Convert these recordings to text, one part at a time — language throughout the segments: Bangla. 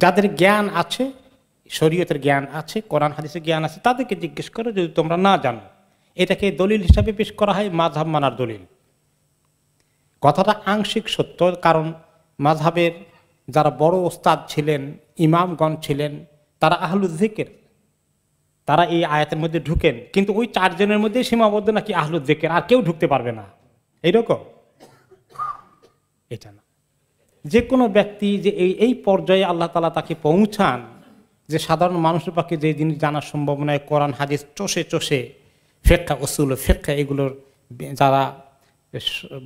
যাদের জ্ঞান আছে, শরীয়তের জ্ঞান আছে, কোরআন হাদিসের জ্ঞান আছে, তাদেরকে জিজ্ঞেস করো যদি তোমরা না জানো। এটাকে দলিল হিসাবে পেশ করা হয়, মাযহাব মানার দলিল। কথাটা আংশিক সত্য, কারণ মাযহাবের যারা বড় ওস্তাদ ছিলেন, ইমামগণ ছিলেন, তারা আহলুল যিকির, তারা এই আয়াতের মধ্যে ঢুকেন, কিন্তু ওই 4 জনের মধ্যে সীমাবদ্ধ নাকি আহলুল যিকির, আর কেউ ঢুকতে পারবে না, এইরকম। এটা না, যে কোনো ব্যক্তি যে এই পর্যায়ে আল্লাহ তাআলা তাকে পৌঁছান, যে সাধারণ মানুষের পক্ষে যে জিনিস জানা সম্ভব নয়, কোরআন হাদিস চষে চষে, ফিকহ, উসুল ফিকহ, এগুলোর যারা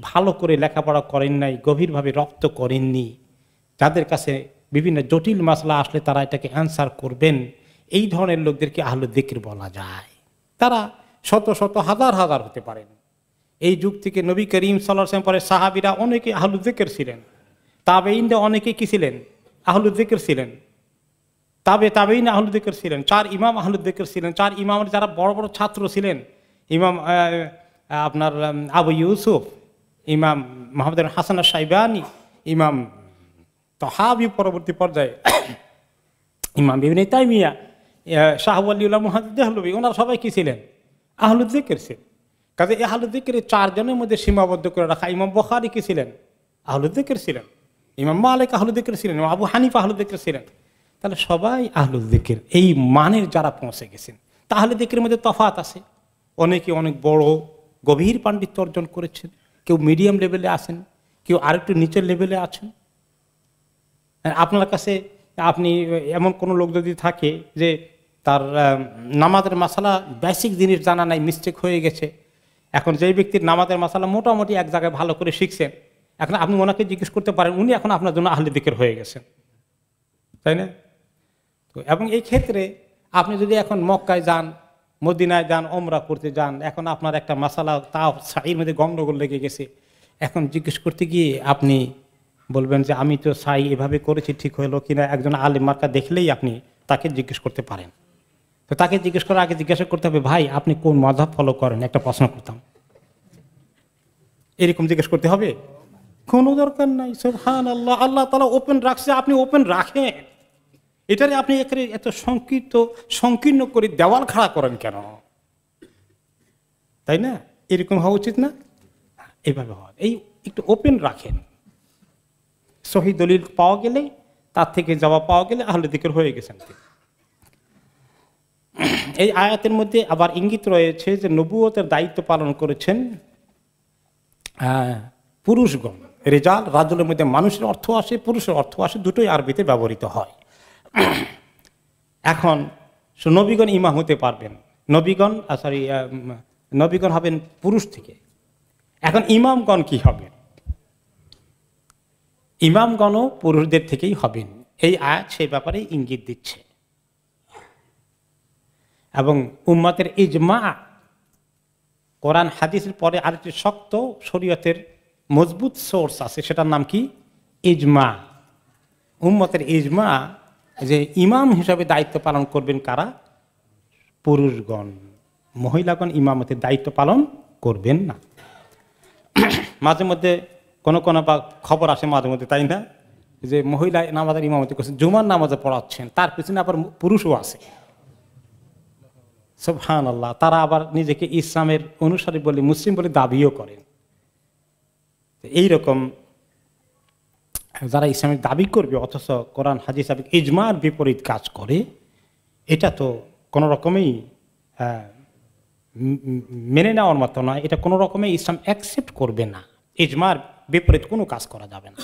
ভালো করে লেখাপড়া করেন নাই, গভীরভাবে রপ্ত করেননি, যাদের কাছে বিভিন্ন জটিল মাসলা আসলে তারা এটাকে অ্যান্সার করবেন, এই ধরনের লোকদেরকে আহলুল যিকির বলা যায়। তারা শত শত হাজার হাজার হতে পারেন। এই যুগ থেকে নবী করিম সাল্লাল্লাহু আলাইহি ওয়াসাল্লাম পরে সাহাবীরা অনেকে আহলুল যিকির ছিলেন, তাবেঈনরা অনেকে কি ছিলেন? আহলুল যিকির ছিলেন। তাবেঈন আহলুল যিকির ছিলেন। 4 ইমাম আহলুল যিকির ছিলেন। 4 ইমামের যারা বড় বড় ছাত্র ছিলেন, ইমাম আপনার আবু ইউসুফ, ইমাম মুহাম্মদ বিন হাসান আশ-শাইবানি, ইমাম তাহাবী, পরবর্তী পর্যায়ে ইমাম ইবনে তাইমিয়া, শাহ ওয়ালিউল্লাহ মুহাদ্দিস দেহলভী, ওনারা সবাই কি ছিলেন? আহলুল যিকির ছিলেন। কাজে এই আহলুল যিকিরের 4 জনের মধ্যে সীমাবদ্ধ করে রাখা। ইমাম বুখারী কি ছিলেন? আহলুল যিকির ছিলেন। ইমাম মালিক আহলুল যিকির ছিলেন। আবু হানিফা আহলুল যিকির ছিলেন। তাহলে সবাই আহলুল যিকির, এই মানের যারা পৌঁছে গেছেন। তাহলে যিকিরের মধ্যে তফাৎ আছে। অনেকে অনেক বড় গভীর পাণ্ডিত্য অর্জন করেছেন, কেউ মিডিয়াম লেভেলে আছেন, কেউ আরেকটু নিচের লেভেলে আছেন। আপনার কাছে আপনি এমন কোনো লোক যদি থাকে যে তার নামাজের মাসালা বেসিক জিনিস জানা নাই, মিস্টেক হয়ে গেছে, এখন যেই ব্যক্তির নামাজের মাসালা মোটামুটি এক জায়গায় ভালো করে শিখছেন, এখন আপনি ওনাকে জিজ্ঞেস করতে পারেন, উনি এখন আপনার জন্য আহলে যিকির হয়ে গেছেন, তাই না? তো এবং এই ক্ষেত্রে আপনি যদি এখন মক্কায় যান, মদিনায় যান, ওমরা করতে যান, এখন আপনার একটা মাসালা তাও সাইয়ের মধ্যে গন্ডগোল লেগে গেছে, এখন জিজ্ঞেস করতে গিয়ে আপনি বলবেন যে আমি তো সাই এভাবে করেছি, ঠিক হলো কিনা, একজন আলেম মার্কা দেখলেই আপনি তাকে জিজ্ঞেস করতে পারেন। তো তাকে জিজ্ঞেস করার আগে জিজ্ঞাসা করতে হবে, ভাই আপনি কোন মাযহাব ফলো করেন, একটা প্রশ্ন করতাম, এরকম জিজ্ঞেস করতে হবে? কোনো দরকার নাই। সুবহানাল্লাহ, আল্লাহ তাআলা ওপেন রাখছে, আপনি ওপেন রাখেন। এটারে আপনি এত সংকীর্ণ করে দেওয়াল খাড়া করেন কেন? তাই না? এরকম হওয়া উচিত না? এইভাবে হয়, এই একটু ওপেন রাখেন। সহিহ দলিল পাওয়া গেলে, তার থেকে জবাব পাওয়া গেলে আহলে যিকির হয়ে গেছেন। এই আয়াতের মধ্যে আবার ইঙ্গিত রয়েছে যে নবুয়তের দায়িত্ব পালন করেছেন পুরুষগণ। রিজাল, রাজুলের মধ্যে মানুষের অর্থ আসে, পুরুষের অর্থ আসে, দুটোই আরবিতে ব্যবহৃত হয়। এখন নবীগণ ইমাম হতে পারবেন, নবীগণ হবেন পুরুষ থেকে। এখন ইমামগণ কি হবেন? ইমামগণও পুরুষদের থেকেই হবেন। এই আয়াত সেই ব্যাপারে ইঙ্গিত দিচ্ছে। এবং উম্মতের ইজমা, কোরআন হাদিসের পরে আরেকটি শক্ত শরীয়তের মজবুত সোর্স আছে, সেটার নাম কি? ইজমা। উম্মতের ইজমা যে ইমাম হিসাবে দায়িত্ব পালন করবেন কারা? পুরুষগণ। মহিলাগণ ইমামতের দায়িত্ব পালন করবেন না। মাঝে মধ্যে কোনো বা খবর আসে মাঝে মধ্যে, তাই না, যে মহিলা নামাজের ইমামতি করছেন, জুমার নামাজে পড়াচ্ছেন, তার পিছনে আবার পুরুষও আছে। সুবহানাল্লাহ, তারা আবার নিজেকে ইসলামের অনুসারী বলে, মুসলিম বলে দাবিও করেন। এইরকম যারা ইসলামের দাবি করবে অথচ কোরআন হাদিস এবং ইজমার বিপরীত কাজ করে, এটা তো কোনো রকমেই মেনে নেওয়ার মতো নয়। এটা কোনো রকমে ইসলাম অ্যাকসেপ্ট করবে না। ইজমার বিপরীত কোনো কাজ করা যাবে না।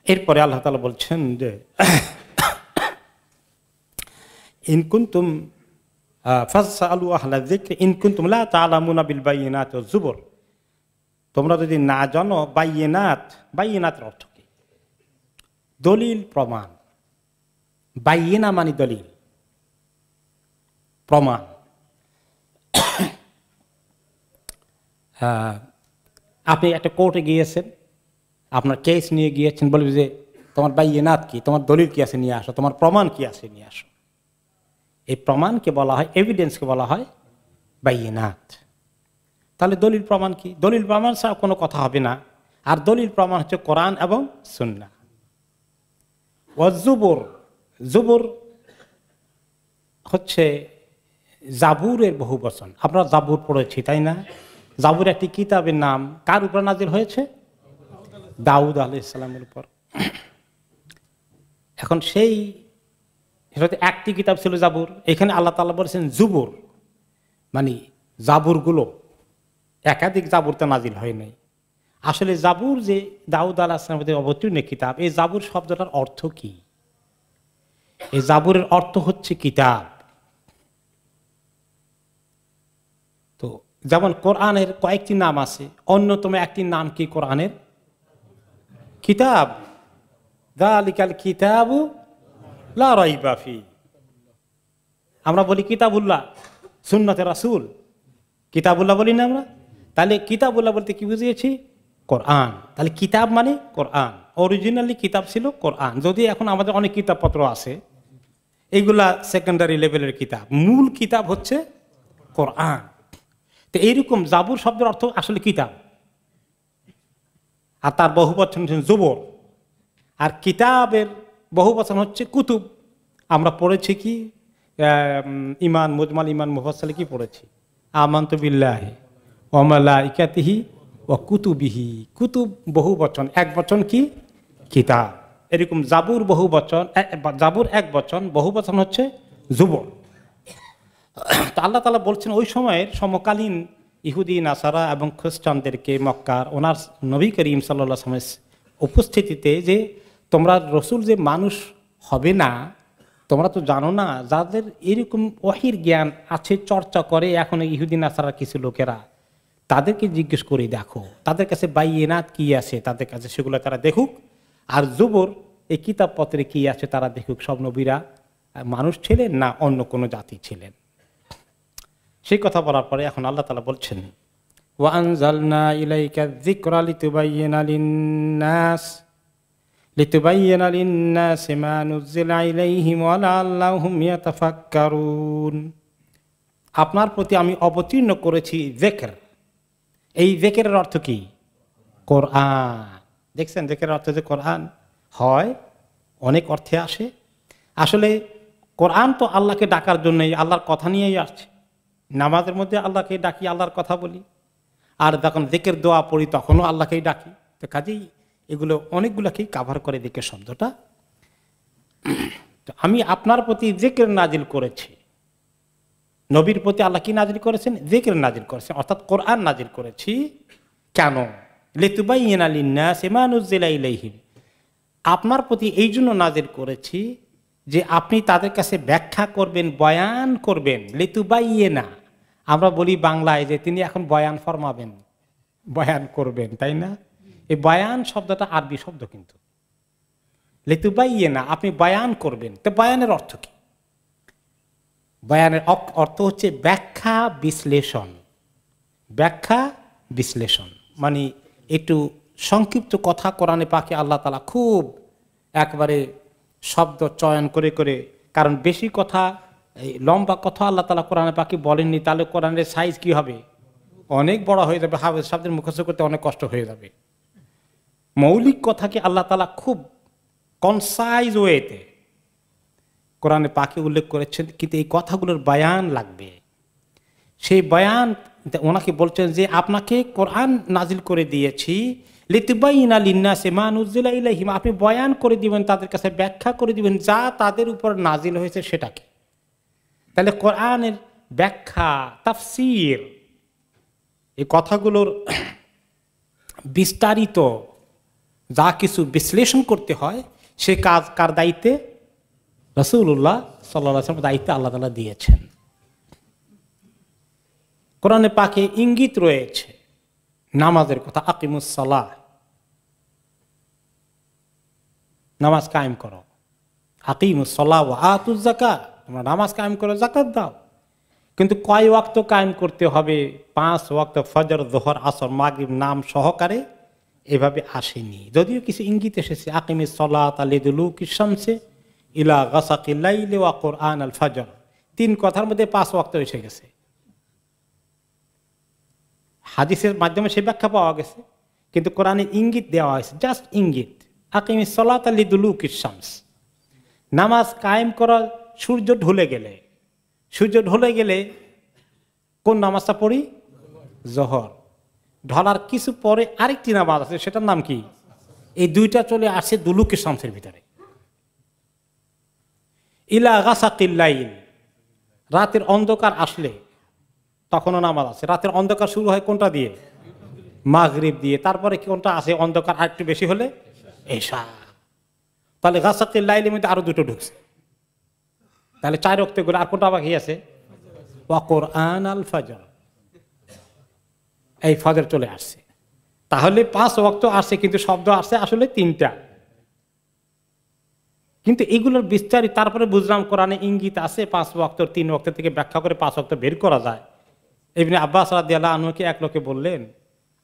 এরপরে আল্লাহ তাআলা বলছেন যে ইন কুনতুম ফাসআলু আহলা যিকরি ইন কুনতুম লা তা'লামুনা বিল বাইয়িনাতি ওয়াজ জুবুর। তোমরা যদি না জানো, বাইয়িনাতের অর্থ কি? দলিল, প্রমাণ। বাইয়িনা মানে দলিল, প্রমাণ। আপনি একটা কোর্টে গিয়েছেন, আপনার কেস নিয়ে গিয়েছেন, বলবে যে তোমার বাইয়িনাত কি, তোমার দলিল কি আছে নিয়ে আসো, তোমার প্রমাণ কি আছে নিয়ে আসো। এই প্রমাণকে বলা হয়, এভিডেন্সকে বলা হয় বাইয়িনাত। তাহলে দলিল প্রমাণ কি? দলিল প্রমাণ ছাড়া কোনো কথা হবে না। আর দলিল প্রমাণ হচ্ছে কোরআন এবং সুন্নাহ। ওয়াজ্জুবুর, জুবুর হচ্ছে জাবুরের বহু বচন। আমরা জাবুর পড়েছি, তাই না? জাবুর একটি কিতাবের নাম কার উপর নাজিল হয়েছে? দাউদ আলাইহিস সালামের উপর। এখন সেই একটি কিতাব ছিল জাবুর, এখানে আল্লাহ তাআলা বলেছেন জুবুর, মানে জাবুরগুলো, একাধিক জাবুরতে নাজিল হয় নাই। আসলে জাবুর যে দাউদ আলাইহিস সালামের অবতীর্ণ কিতাব, এই জাবুর শব্দটার অর্থ কি? এই জাবুরের অর্থ হচ্ছে কিতাব। তো যেমন কোরআনের কয়েকটি নাম আছে, অন্যতম একটি নাম কি কোরআনের? কিতাব। যালিকাল কিতাবু লা রাইবা ফি। আমরা বলি কিতাবুল্লাহ, সুন্নতে রাসূল, কিতাবুল্লাহ বলি না আমরা? তাহলে কিতাবুল্লাহ বলতে কি বুঝিয়েছি? কোরআন। তাহলে কিতাব মানে কোরআন। অরিজিনালি কিতাব ছিল কোরআন, যদি এখন আমাদের অনেক কিতাবপত্র আছে, এইগুলা সেকেন্ডারি লেভেলের কিতাব, মূল কিতাব হচ্ছে কোরআন। তো এইরকম জাবুর শব্দের অর্থ আসলে কিতাব, আর তার বহু বচন জুবর। আর কিতাবের বহু বচন হচ্ছে কুতুব। আমরা পড়েছি কি ইমান, মুজমাল ইমান, মুফাসসালে কি পড়েছি? আমানতু বিল্লাহি ওয়া মালাইকাতিহি ওয়া কুতুবিহি। কুতুব বহু বচন, এক বচন কি? কিতাব। এরকম জাবুর বহু বচন, জাবুর এক বচন, বহু বচন হচ্ছে জুবর। তো আল্লাহ তাআলা বলছেন ওই সময়ের সমকালীন ইহুদি, নাসারা এবং খ্রিস্টানদেরকে মক্কার ওনার নবী করিম সাল্লাল্লাহু আলাইহি ওয়াসাল্লামের উপস্থিতিতে যে তোমরা রসুল যে মানুষ হবে না, তোমরা তো জানো না। যাদের এরকম ওহীর জ্ঞান আছে, চর্চা করে এখন ইহুদি নাসারার কিছু লোকেরা, তাদেরকে জিজ্ঞেস করে দেখো, তাদের কাছে বাইয়িনাত কি আছে তাদের কাছে, সেগুলো তারা দেখুক। আর জুবর, এই কিতাবপত্রে কি আছে তারা দেখুক, সব নবীরা মানুষ ছিলেন না অন্য কোনো জাতি ছিলেন। সেই কথা বলার পরে এখন আল্লাহ তাআলা বলছেন ওয়া আনজালনা ইলাইকা যিকরা লিতুবাইয়িনা লিন-নাস মা নুযিলা ইলাইহিম ওয়া লাআল্লাহুম ইয়াতাফাক্কারুন। আপনার প্রতি আমি অবতীর্ণ করেছি যিকর। এই যিকরের অর্থ কি? কোরআন। দেখছেন যিকরের অর্থ যে কোরআন হয়, অনেক অর্থে আসে। আসলে কোরআন তো আল্লাহকে ডাকার জন্যই, আল্লাহর কথা নিয়েই আসছে। নামাজের মধ্যে আল্লাহকে ডাকি, আল্লাহর কথা বলি, আর যখন যিকর দোয়া পড়ি তখনও আল্লাহকেই ডাকি। তো কাজেই এগুলো অনেকগুলোকেই কাভার করে যিকর শব্দটা। তো আমি আপনার প্রতি যিকর নাজিল করেছি। নবীর প্রতি আল্লাহ কি নাজিল করেছেন? যিকর নাজিল করেছেন, অর্থাৎ কোরআন নাজিল করেছি। কেন? লিতুবাইয়িনা লিন-নাসি মা নুযিলা ইলাইহিম। আপনার প্রতি এই জন্য নাজিল করেছি যে আপনি তাদের কাছে ব্যাখ্যা করবেন, বয়ান করবেন। লিতুবাইয়িনা, আমরা বলি বাংলায় যে তিনি এখন বয়ান ফরমাবেন, বয়ান করবেন, তাই না? এই বয়ান শব্দটা আরবি শব্দ, কিন্তু লিতুবাইয়িনা, আপনি বয়ান করবেন। তো বয়ানের অর্থ কি? বয়ানের অর্থ হচ্ছে ব্যাখ্যা বিশ্লেষণ। ব্যাখ্যা বিশ্লেষণ মানে একটু সংক্ষিপ্ত কথা কোরআনে পাকে আল্লাহ তাআলা খুব একবারে শব্দ চয়ন করে করে, কারণ বেশি কথা, লম্বা কথা আল্লাহ তাআলা কোরআনে পাকে বলেননি, তাহলে কোরআনের সাইজ কি হবে? অনেক বড় হয়ে যাবে, হাফেজ সাহেবদের মুখস্থ করতে অনেক কষ্ট হয়ে যাবে। মৌলিক কথাকে আল্লাহ তাআলা খুব কনসাইজ ওয়েতে কোরআনে পাকে উল্লেখ করেছেন, কিন্তু এই কথাগুলোর বয়ান লাগবে। সেই বয়ান ওনাকে বলছেন যে আপনাকে কোরআন নাজিল করে দিয়েছি লিতুবাইয়িনা লিন-নাসি মা নুযিলা ইলাইহিম, আপনি বয়ান করে দিবেন, তাদের কাছে ব্যাখ্যা করে দিবেন যা তাদের উপর নাজিল হয়েছে সেটাকে। তাহলে কোরআনের ব্যাখ্যা, তাফসীর, এই কথাগুলোর বিস্তারিত যা কিছু বিশ্লেষণ করতে হয়, সে কাজ কার দায়িত্বে? রাসূলুল্লাহ সাল্লাল্লাহু আলাইহি ওয়াসাল্লামের দায়িত্বে আল্লাহ তাআলা দিয়েছেন। কোরআনে পাকে ইঙ্গিত রয়েছে নামাজের কথা, আকিমুস সালাহ, নামাজ কায়েম করো, আকিমুস সালাহ ওয়া আতুজ যাকাত, তোমরা নামাজ কায়েম করো, যাকাত দাও। কিন্তু কয় ওয়াক্ত কায়েম করতে হবে? 5 ওয়াক্ত, ফজর, যোহর, আসর, মাগরিব নাম সহকারে এভাবে আসেনি, যদিও কিছু ইঙ্গিত এসেছে। আকিমিস সালাতা লিদুলুকিশ শামসি ইলা গাসাকিল লাইলি ওয়া কুরআন আল ফজর, 3 কথার মধ্যে 5 ওয়াক্ত এসে গেছে। হাদিসের মাধ্যমে সে ব্যাখ্যা পাওয়া গেছে, কিন্তু কোরআনে ইঙ্গিত দেওয়া হয়েছে, জাস্ট ইঙ্গিত। আকিমিস সালাতা লিদুলুকিশ শামস, নামাজ কায়েম করা সূর্য ঢলে গেলে। সূর্য ঢলে গেলে কোন নামাজটা পড়ি? জোহর। ঢলার কিছু পরে আরেকটি নামাজ আছে, সেটার নাম কি? এই দুইটা চলে আসে দুলুকিশ শামসের ভিতরে। ইলা গাসাকিল লাইল, রাতের অন্ধকার আসলে তখনও নামাজ আছে। রাতের অন্ধকার শুরু হয় কোনটা দিয়ে? মাগরিব দিয়ে। তারপরে কোনটা আছে অন্ধকার আরেকটু বেশি হলে? এশা। তাহলে গাসাকিল লাইলের মধ্যে আরো দুটো ঢুকছে, তাহলে 4 ওয়াক্ত গুলো। আর কোনটা বাকি আছে? ওয়া কুরআন আল ফাজর, এই ফজর চলে আসছে। তাহলে 5 ওয়াক্ত আসছে, কিন্তু শব্দ আসছে আসলে 3টা। কিন্তু এগুলোর বিস্তারিত তারপরে বুঝলাম কোরআনে ইঙ্গিত আছে 5 ওয়াক্ত, 3 ওয়াক্ত থেকে ব্যাখ্যা করে 5 ওয়াক্ত বের করা যায়। ইবনে আব্বাস রাদিয়াল্লাহু আনহুকে এক লোকে বললেন,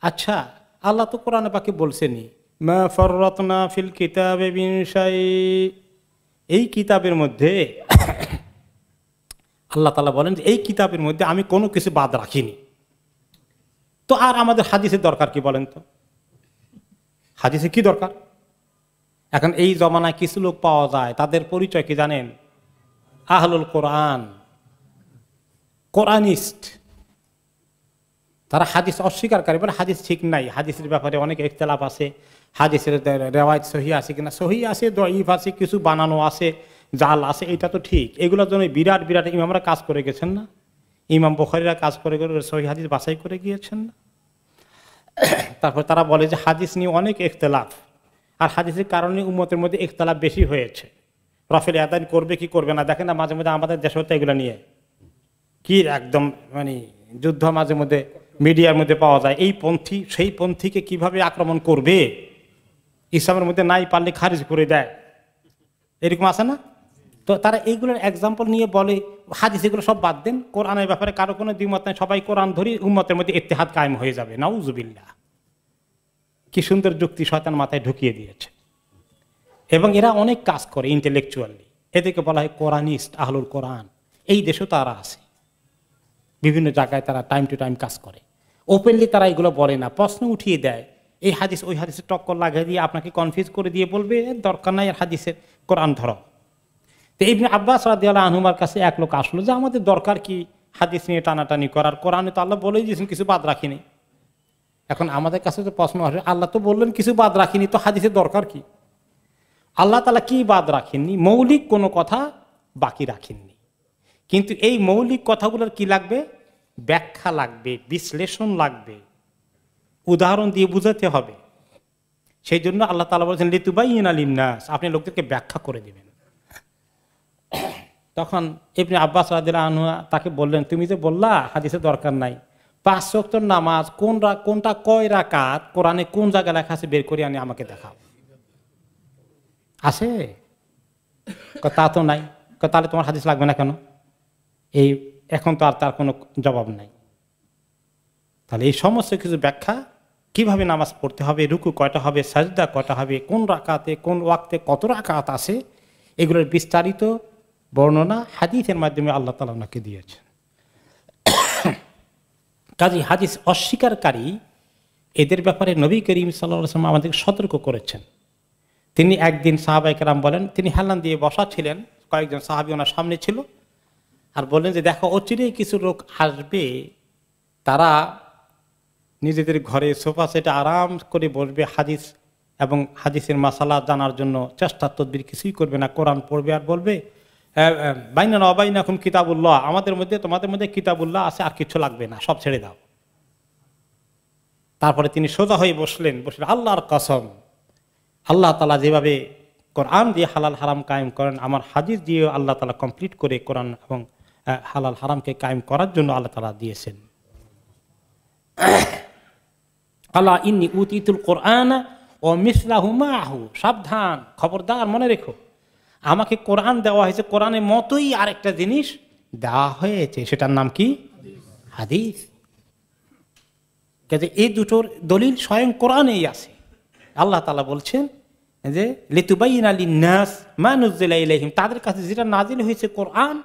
আচ্ছা আল্লাহ তো কোরআনে পাকে বলছেনই, মা ফাররাতনা ফিল কিতাবি মিন শাই, এই কিতাবের মধ্যে আল্লাহ তাআলা বলেন যে এই কিতাবের মধ্যে আমি কোনো কিছু বাদ রাখিনি, তো আর আমাদের হাদিসের দরকার কি বলেন তো? হাদিসে কি দরকার? এখন এই জমানায় কিছু লোক পাওয়া যায়, তাদের পরিচয় কি জানেন? আহলুল কোরআন, কোরআনিস্ট। তারা হাদিস অস্বীকারী, বলে হাদিস ঠিক নাই, হাদিসের ব্যাপারে অনেক ইখতিলাফ আছে, হাদিসের রেওয়ায়েত সহি আছে কিনা, সহি আছে, দঈফ আছে, কিছু বানানো আছে, জাল আছে, এটা তো ঠিক। এগুলোর জন্য বিরাট বিরাট ইমামরা কাজ করে গেছেন না? ইমাম বুখারীরা কাজ করে সহি হাদিস বাছাই করে গিয়েছেন না? তারপর তারা বলে যে হাদিস নিয়ে অনেক ইখতিলাফ, আর হাদিসের কারণে উম্মতের মধ্যে ইখতিলাফ বেশি হয়েছে। রফেল আদান করবে কি করবে না, দেখেন না মাঝে মধ্যে আমাদের দেশে হতে এগুলো নিয়ে কি একদম মানে যুদ্ধ মাঝে মধ্যে মিডিয়ার মধ্যে পাওয়া যায়। এই পন্থী সেই পন্থীকে কিভাবে আক্রমণ করবে, ইসলামের মধ্যে নাই পারলে খারিজ করে দেয়, এরকম আছে না? তো তারা এইগুলোর এক্সাম্পল নিয়ে বলে হাদিস এগুলো সব বাদ দেন, কোরআনের ব্যাপারে কারো কোনো দ্বিমত নাই, সবাই কোরআন ধরি, উম্মতের মধ্যে ইত্তেহাদ কায়েম হয়ে যাবে। নাউজুবিল্লাহ, কি সুন্দর যুক্তি শয়তান মাথায় ঢুকিয়ে দিয়েছে। এবং এরা অনেক কাজ করে ইন্টেলেকচুয়ালি, এদেরকে বলা হয় কোরআনিস্ট, আহলুল কোরআন। এই দেশেও তারা আছে, বিভিন্ন জায়গায় তারা টাইম টু টাইম কাজ করে। ওপেনলি তারা এগুলো বলে না, প্রশ্ন উঠিয়ে দেয়, এই হাদিস ওই হাদিসের টক্কর লাগিয়ে দিয়ে আপনাকে কনফিউজ করে দিয়ে বলবে দরকার নাই আর হাদিসের, কোরআন ধরো। তো ইবনে আব্বাস রাদিয়াল্লাহু আনহুর কাছে এক লোক আসলো যে আমাদের দরকার কি হাদিস নিয়ে টানাটানি করার, কোরআনে তো আল্লাহ বলেই দিয়েছেন কিছু বাদ রাখিনি। এখন আমাদের কাছে তো প্রশ্ন আসে, আল্লাহ তো বললেন কিছু বাদ রাখিনি, তো হাদিসের দরকার কি? আল্লাহ তাআলা কি বাদ রাখেননি? মৌলিক কোনো কথা বাকি রাখেননি, কিন্তু এই মৌলিক কথাগুলোর কি লাগবে? ব্যাখ্যা লাগবে, বিশ্লেষণ লাগবে, উদাহরণ দিয়ে বুঝাতে হবে। সেই জন্য আল্লাহ তাআলা বলেছেন লিতুবাইয়িনা লিন-নাস, আপনি লোকদেরকে ব্যাখ্যা করে দেবেন। তখন ইবনে আব্বাস রাদিয়াল্লাহু আনহু তাকে বললেন, তুমি যে বললা হাদিসের দরকার নাই, 5 ওয়াক্তের নামাজ কোনটা কয় রাকাত কোরআনে কোন জায়গায় লেখা আছে বের করে আনি আমাকে দেখাও। আছে? তা তো নাই। তাহলে তোমার হাদিস লাগবে না কেন? এই এখন তো আর তার কোনো জবাব নাই। তাহলে এই সমস্ত কিছু ব্যাখ্যা, কিভাবে নামাজ পড়তে হবে, রুকু কয়টা হবে, সাজদা কয়টা হবে, কোন রাকাতে কোন ওয়াক্তে কত রাকাত আছে, এগুলোর বিস্তারিত বর্ণনা হাদিসের মাধ্যমে আল্লাহ তাআলা ওনাকে দিয়েছেন। কাজী হাদিস অস্বীকারী এদের ব্যাপারে নবী করিম সাল্লাল্লাহু আলাইহি ওয়াসাল্লাম আমাদেরকে সতর্ক করেছেন। তিনি একদিন সাহাবায়ে কেরাম বলেন, তিনি হেলান দিয়ে বসা ছিলেন, কয়েকজন সাহাবী ওনার সামনে ছিল, আর বললেন যে দেখো অচিরেই কিছু লোক আসবে, তারা নিজেদের ঘরে সোফা সেটে আরাম করে বসবে, হাদিস এবং হাদিসের মাসালা জানার জন্য চেষ্টা তদবির কিছুই করবে না, কোরআন পড়বে আর বলবে বাইনানা ওয়া বাইনাকুম কিতাবুল্লাহ, আমাদের মধ্যে তোমাদের মধ্যে কিতাবুল্লাহ আছে, আর কিছু লাগবে না, সব ছেড়ে দাও। তারপরে তিনি সোজা হয়ে বসলেন, আল্লাহর কসম, আল্লাহ তাআলা যেভাবে কোরআন দিয়ে হালাল হারাম কায়েম করেন, আমার হাদিস দিয়ে আল্লাহ তাআলা কমপ্লিট করে কোরআন এবং হালাল হারামকে কায়েম করার জন্য আল্লাহ তাআলা দিয়েছেন। আল্লাহ ইন্নী উতিতুল কোরআন ও মিসলাহু মাহু, সাবধান, খবরদার, মনে রেখো, আমাকে কোরআন দেওয়া হয়েছে, কোরআনের মতোই আরেকটা জিনিস দেওয়া হয়েছে, সেটার নাম কি? হাদিস। কাজে এই দুটোর দলিল স্বয়ং কোরআনেই আছে। আল্লাহ তাআলা বলছেন যে লিতুবাইয়িনা লিন-নাস মা নুযিলা ইলাইহিম, তাদের কাছে যেটা নাজিল হয়েছে কোরআন,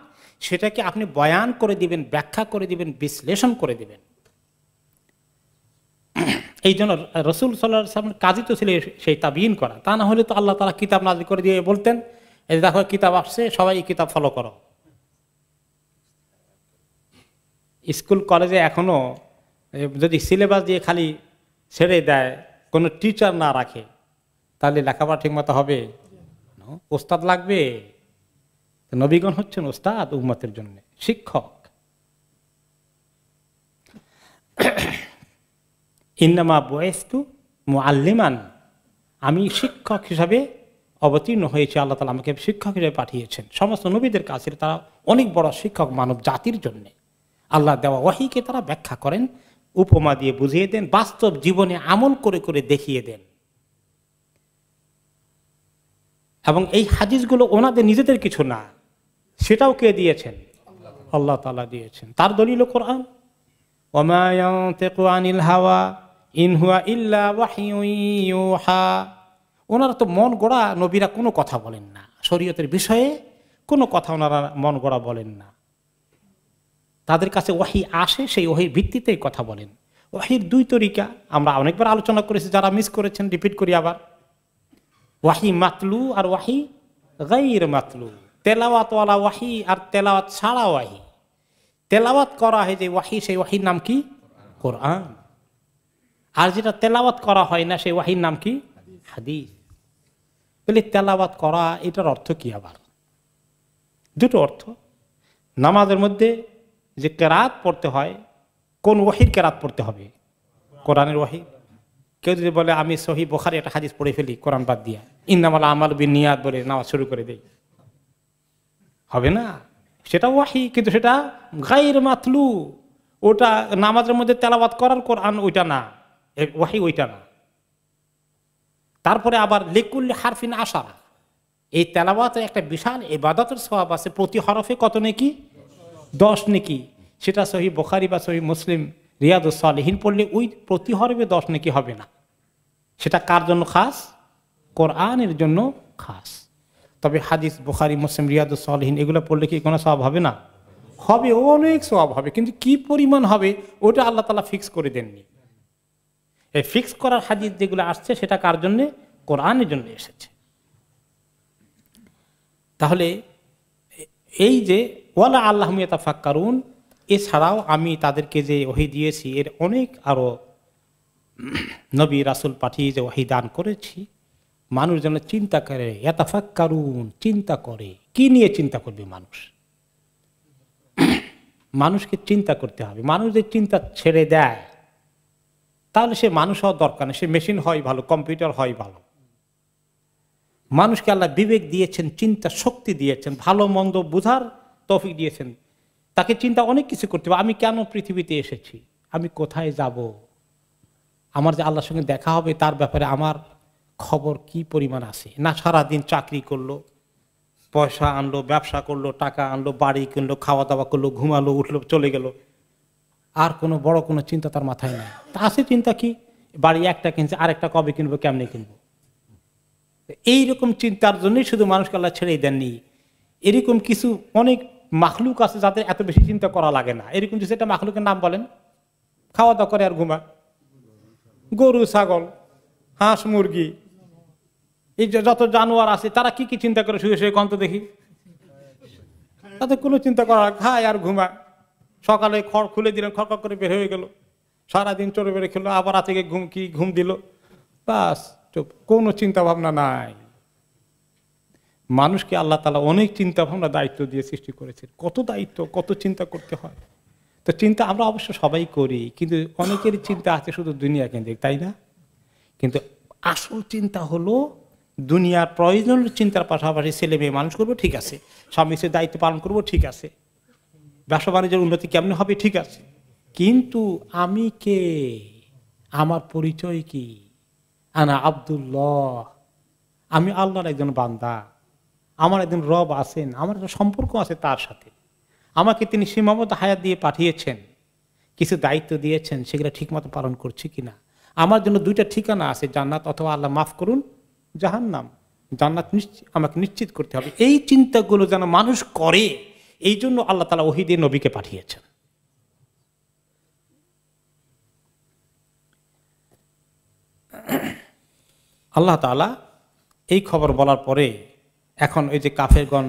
সেটাকে আপনি বয়ান করে দিবেন, ব্যাখ্যা করে দিবেন, বিশ্লেষণ করে দিবেন। এই জন্য রসুল সাল্লাল্লাহু আলাইহি ওয়াসাল্লামের কাজই তো ছিল সেই তাবিয়ীন করা, তা না হলে তো আল্লাহ তাআলা কিতাব নাযিল করে দিয়ে বলতেন এই দেখো কিতাব আসছে, সবাই এই কিতাব ফলো করো। স্কুল কলেজে এখনো যদি সিলেবাস দিয়ে খালি ছেড়ে দেয়, কোনো টিচার না রাখে, তাহলে লেখাপড়া ঠিক মতো হবে? ওস্তাদ লাগবে। নবীগণ হচ্ছেন ওস্তাদ উম্মতের জন্য, শিক্ষক। ইন্নামা বুইসতু মুআল্লিমান, আমি শিক্ষক হিসাবে অবতীর্ণ হয়েছে, আল্লাহ তাআলা আমাকে শিক্ষক হিসেবে পাঠিয়েছেন। সমস্ত নবীদের কাছে তারা অনেক বড় শিক্ষক মানব জাতির জন্য। আল্লাহ দেওয়া ওয়াহিকে তারা ব্যাখ্যা করেন, উপমা দিয়ে বুঝিয়ে দেন, বাস্তব জীবনে আমল করে করে দেখিয়ে দেন। এবং এই হাদিসগুলো ওনাদের নিজেদের কিছু না, সেটাও কে দিয়েছেন? আল্লাহ তাআলা দিয়েছেন। তার দলিল কোরআন, ওমা ইয়ানতিকু আনিল হাওয়া ইন হুয়া ইল্লা ওয়াহয়ুন ইউহা। ওনারা তো মন গড়া নবীরা কোনো কথা বলেন না, শরীয়তের বিষয়ে কোনো কথা ওনারা মন গড়া বলেন না। তাদের কাছে ওয়াহি আসে, সেই ওয়াহির ভিত্তিতেই কথা বলেন। ওয়াহির দুই তরিকা আমরা অনেকবার আলোচনা করেছি, যারা মিস করেছেন রিপিট করি আবার। ওয়াহি মাতলু আর ওয়াহি গায়র মাতলু, তেলাওয়াতওয়ালা ওয়াহি আর তেলাওয়াত ছাড়া ওয়াহি। তেলাওয়াত করা হয় যে ওয়াহি, সেই ওয়াহির নাম কি? কোরআন। আর যেটা তেলাওয়াত করা হয় না, সেই ওয়াহির নাম কি? হাদিস। বলে তেলাওয়াত করা, এটার অর্থ কি? আবার দুটো অর্থ। নামাজের মধ্যে যে কেরাত পড়তে হয়, কোন ওয়াহির কেরাত পড়তে হবে? কোরআনের ওয়াহি। কেউ যদি বলে আমি সহিহ বুখারী একটা হাদিস পড়ে ফেলি কোরআন বাদ দিয়া, ইন্নামাল আমালু বিন্নিয়াত বলে নামাজ শুরু করে দেই, হবে না। সেটা ওয়াহি, কিন্তু সেটা গায়র মাতলু। ওটা নামাজের মধ্যে তেলাওয়াত করার কোরআন ওইটা না, ওয়াহি ওইটা না। তারপরে আবার লিকুল্লি হারফিন আশারা, এই তেলাওয়াতের একটা বিশাল ইবাদতের সওয়াব আছে, প্রতি হরফে কত নেকি? 10 নেকি। সেটা সহিহ বুখারী বা সহিহ মুসলিম, রিয়াদুস সালিহিন পড়লে ওই প্রতি হরফে 10 নেকি হবে না। সেটা কার জন্য খাস? কোরআনের জন্য খাস। তবে হাদিস, বুখারী, মুসলিম, রিয়াদুস সালিহিন এগুলো পড়লে কি কোনো সওয়াব হবে না? হবে, অনেক সওয়াব হবে, কিন্তু কি পরিমাণ হবে ওটা আল্লাহ তাআলা ফিক্স করে দেননি। এই ফিক্স করার হাদিস যেগুলো আসছে সেটা কার জন্য? কোরআনের জন্য এসেছে। তাহলে এই যে ওয়ালা আল্লাহুম ইয়াতাফাক্কারুন, এছাড়াও আমি তাদেরকে যে ওহী দিয়েছি এর অনেক আরো নবী রাসূল পাঠিয়ে যে ওহী দান করেছি, মানুষ যেন চিন্তা করে। ইয়াতাফাক্কারুন, চিন্তা করে। কি নিয়ে চিন্তা করবে মানুষ? মানুষকে চিন্তা করতে হবে। মানুষ যে চিন্তা ছেড়ে দেয়, তাহলে সে মানুষ হওয়ার দরকার নেই, সে মেশিন হয় ভালো, কম্পিউটার হয় ভালো। মানুষকে আল্লাহ বিবেক দিয়েছেন, চিন্তা শক্তি দিয়েছেন, ভালো মন্দ বোঝার তৌফিক দিয়েছেন। তাকে চিন্তা অনেক কিছু করতে হবে। আমি কেন পৃথিবীতে এসেছি? আমি কোথায় যাব? আমার যে আল্লাহর সঙ্গে দেখা হবে তার ব্যাপারে আমার খবর কি পরিমাণ আছে? না সারাদিন চাকরি করলো, পয়সা আনলো, ব্যবসা করলো, টাকা আনলো, বাড়ি কিনলো, খাওয়া দাওয়া করলো, ঘুমালো, উঠলো, চলে গেল, আর কোনো বড় কোনো চিন্তা তার মাথায় নেই। তা আছে চিন্তা কি? বাড়ি একটা কিনছে, আরেকটা কবে কিনবো, কেমনে কিনবো? এইরকম চিন্তার জন্যই শুধু মানুষকে আল্লাহ ছেড়েই দেননি। এরকম কিছু অনেক মাখলুক আছে যাদের এত বেশি চিন্তা করা লাগে না। এরকম কিছু একটা মাখলুকের নাম বলেন, খাওয়া দাওয়া করে আর ঘুমা। গরু, ছাগল, হাঁস, মুরগি, এই যত জানোয়ার আছে তারা কি কি চিন্তা করে শুয়ে শুয়ে কন্ত দেখি? তাদের কোনো চিন্তা করা, খায় আর ঘুমা। সকালে খড় খুলে দিলেন, খড় করে বের হয়ে গেল, সারাদিন চড়ে বেড়ে খেলো, আবার রাতে ঘুম দিল, বাস চুপ, কোনো চিন্তা ভাবনা নাই। মানুষকে আল্লাহ তাআলা অনেক চিন্তা ভাবনা দায়িত্ব দিয়ে সৃষ্টি করেছে। কত দায়িত্ব, কত চিন্তা করতে হয়। তো চিন্তা আমরা অবশ্য সবাই করি, কিন্তু অনেকেরই চিন্তা আছে শুধু দুনিয়া কেন্দ্রিক, তাই না? কিন্তু আসল চিন্তা হলো দুনিয়ার প্রয়োজনের চিন্তার পাশাপাশি ছেলে মেয়ে মানুষ করবো, ঠিক আছে, স্বামী স্ত্রীর দায়িত্ব পালন করবো, ঠিক আছে, ব্যবসা বাণিজ্যের উন্নতি কেমনে হবে, ঠিক আছে, কিন্তু আমি কে? আমার পরিচয় কি? আনা আব্দুল্লাহ, আমি আল্লাহর একজন বান্দা, আমার একজন রব আছেন, আমার একটা সম্পর্ক আছে তার সাথে। আমাকে তিনি সীমাবদ্ধ হায়াত দিয়ে পাঠিয়েছেন, কিছু দায়িত্ব দিয়েছেন, সেগুলো ঠিকমতো পালন করছি কিনা। আমার জন্য দুইটা ঠিকানা আছে, জান্নাত অথবা আল্লাহ মাফ করুন জাহান্নাম। জান্নাত আমাকে নিশ্চিত করতে হবে। এই চিন্তাগুলো যেন মানুষ করে, এই জন্য আল্লাহ তাআলা ওহী দিয়ে নবীকে পাঠিয়েছেন। আল্লাহ তাআলা এই খবর বলার পরে এখন ওই যে কাফেরগণ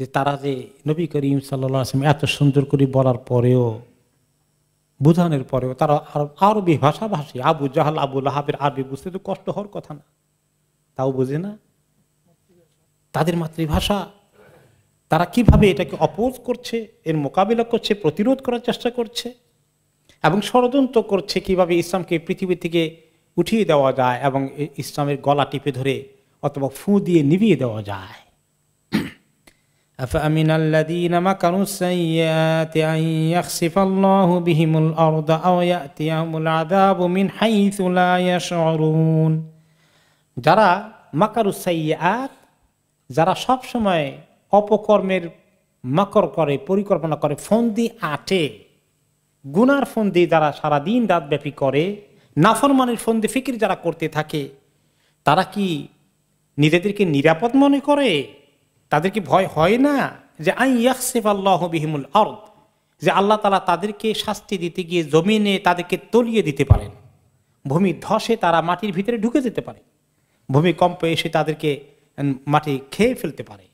যে তারা যে নবী করিম সাল্লাল্লাহু আলাইহি ওয়াসাল্লাম এত সুন্দর করে বলার পরেও, বুঝানোর পরেও তারা আরবি ভাষাভাষী, আবু জাহাল আবু লাহাবের আরবি বুঝতে তো কষ্ট হওয়ার কথা না, তাও বুঝে না। তাদের মাতৃভাষা, তারা কিভাবে এটাকে অপোজ করছে, এর মোকাবিলা করছে, প্রতিরোধ করার চেষ্টা করছে এবং ষড়যন্ত্র করছে কিভাবে ইসলামকে পৃথিবী থেকে উঠিয়ে দেওয়া যায় এবং ইসলামের গলা টিপে ধরে অথবা ফু দিয়ে নিভিয়ে দেওয়া যায়। أفأمن الذين مكروا السيئات أن يخسف الله بهم الأرض أو يأتيهم العذاب من حيث لا يشعرون। যারা মাকারুস সাইয়্যাত, যারা সব সময় অপকর্মের মাকর করে, পরিকল্পনা করে, ফন্দি আটে, গুনার ফন্দি যারা সারাদিন রাতব্যাপী করে, নাফরমানের ফন্দি ফিকির যারা করতে থাকে, তারা কি নিজেদেরকে নিরাপদ মনে করে? তাদের কি ভয় হয় না যে ইয়াখসিফ আল্লাহু বিহিমুল আরদ, যে আল্লাহ তাআলা তাদেরকে শাস্তি দিতে গিয়ে জমিনে তাদেরকে তলিয়ে দিতে পারেন, ভূমি ধসে তারা মাটির ভিতরে ঢুকে যেতে পারে, ভূমিকম্প এসে তাদেরকে মাটি খেয়ে ফেলতে পারে।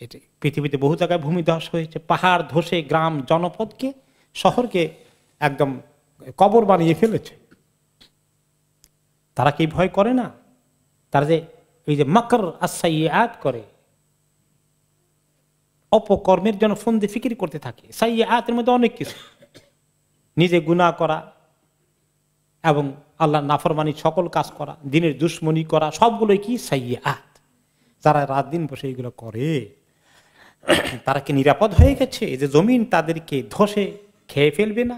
এটা পৃথিবীতে বহু জায়গায় ভূমিধস হয়েছে, পাহাড় ধসে গ্রাম জনপদকে, শহরকে একদম কবর বানিয়ে ফেলেছে। তারা কি ভয় করে না? তারা যে এই যে মাকর আস-সাইয়্যাত করে, অপকর্মের জন্য ফন্দি ফিকির করতে থাকে। সাইয়্যাতের মধ্যে অনেক কিছু, নিজে গুনাহ করা এবং আল্লাহর নাফরমানি সকল কাজ করা, দিনের দুশ্মনী করা, সবগুলোই কি সাইয়্যাত। যারা রাত দিন বসে এগুলো করে তারা কি নিরাপদ হয়ে গেছে যে জমিন তাদেরকে ধসে খেয়ে ফেলবে না,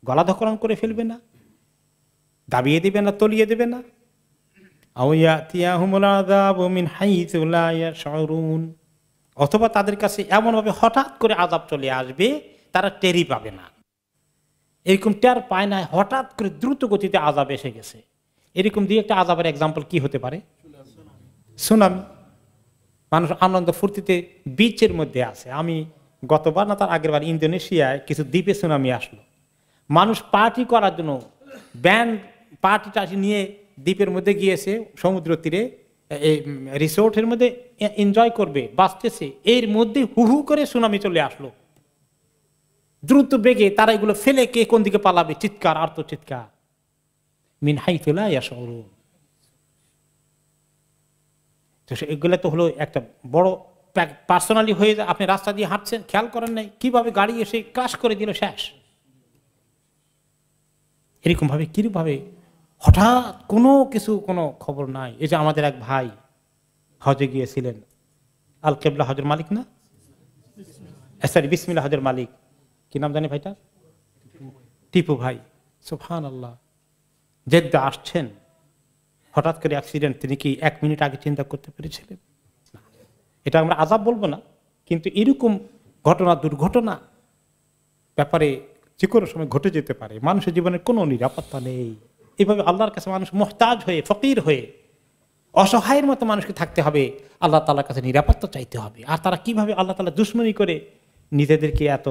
গলা ধকরণ করে ফেলবে না, দাবিয়ে দেবে না, তলিয়ে দেবে না? আও ইয়াতিয়াহুমুল আযাবু মিন হাইসু লা ইয়াশউরুন, অথবা তাদের কাছে এমনভাবে হঠাৎ করে আযাব চলে আসবে তারা টেরই পাবে না। এরকম টের পায় না, হঠাৎ করে দ্রুত গতিতে আযাব এসে গেছে। এরকম দিয়ে একটা আযাবের এক্সাম্পল কি হতে পারে? সুনামি। মানুষ আনন্দ ফুর্তিতে বিচের মধ্যে আছে। আমি গতবার না তার আগের বার ইন্দোনেশিয়ায় কিছু দ্বীপে সুনামি আসলো। মানুষ পার্টি করার জন্য ব্যান্ড পার্টি টার্টি নিয়ে দ্বীপের মধ্যে গিয়েছে, সমুদ্র তীরে এই রিসোর্টের মধ্যে এনজয় করবে, বাঁচতেছে। এর মধ্যে হু হু করে সুনামি চলে আসলো দ্রুত বেগে। তারা এগুলো ফেলে কে কোন দিকে পালাবে, চিৎকার, আর্তচিৎকার। মিন হাইসু লা ইয়াশউরুন। তো এগুলো তো হলো একটা বড় পার্সোনালি হয়ে যায়। আপনি রাস্তা দিয়ে হাঁটছেন, খেয়াল করেন নাই কিভাবে গাড়ি এসে ক্রাশ করে দিল, শেষ। এরকম ভাবে কিভাবে হঠাৎ কোনো কিছু, কোনো খবর নাই। এই যে আমাদের এক ভাই হজে গিয়েছিলেন, আল কেবলা হজের মালিক না, সরি বিসমিল্লাহ হজের মালিক, কি নাম জানি ভাইটা? টিপু ভাই। সুবহানাল্লাহ। জেদ্দা আসছেন, হঠাৎ করে অ্যাক্সিডেন্ট। তিনি কি 1 মিনিট আগে চিন্তা করতে পেরেছিলেন? এটা আমরা আযাব বলবো না, কিন্তু এরকম ঘটনা, দুর্ঘটনা ব্যাপারে যে কোনো সময় ঘটে যেতে পারে। মানুষের জীবনের কোনো নিরাপত্তা নেই। এইভাবে আল্লাহর কাছে মানুষ মুহতাজ হয়ে, ফকির হয়ে, অসহায়ের মতো মানুষকে থাকতে হবে, আল্লাহ তাআলার কাছে নিরাপত্তা চাইতে হবে। আর তারা কিভাবে আল্লাহ তাআলা দুশমনি করে নিজেদেরকে এত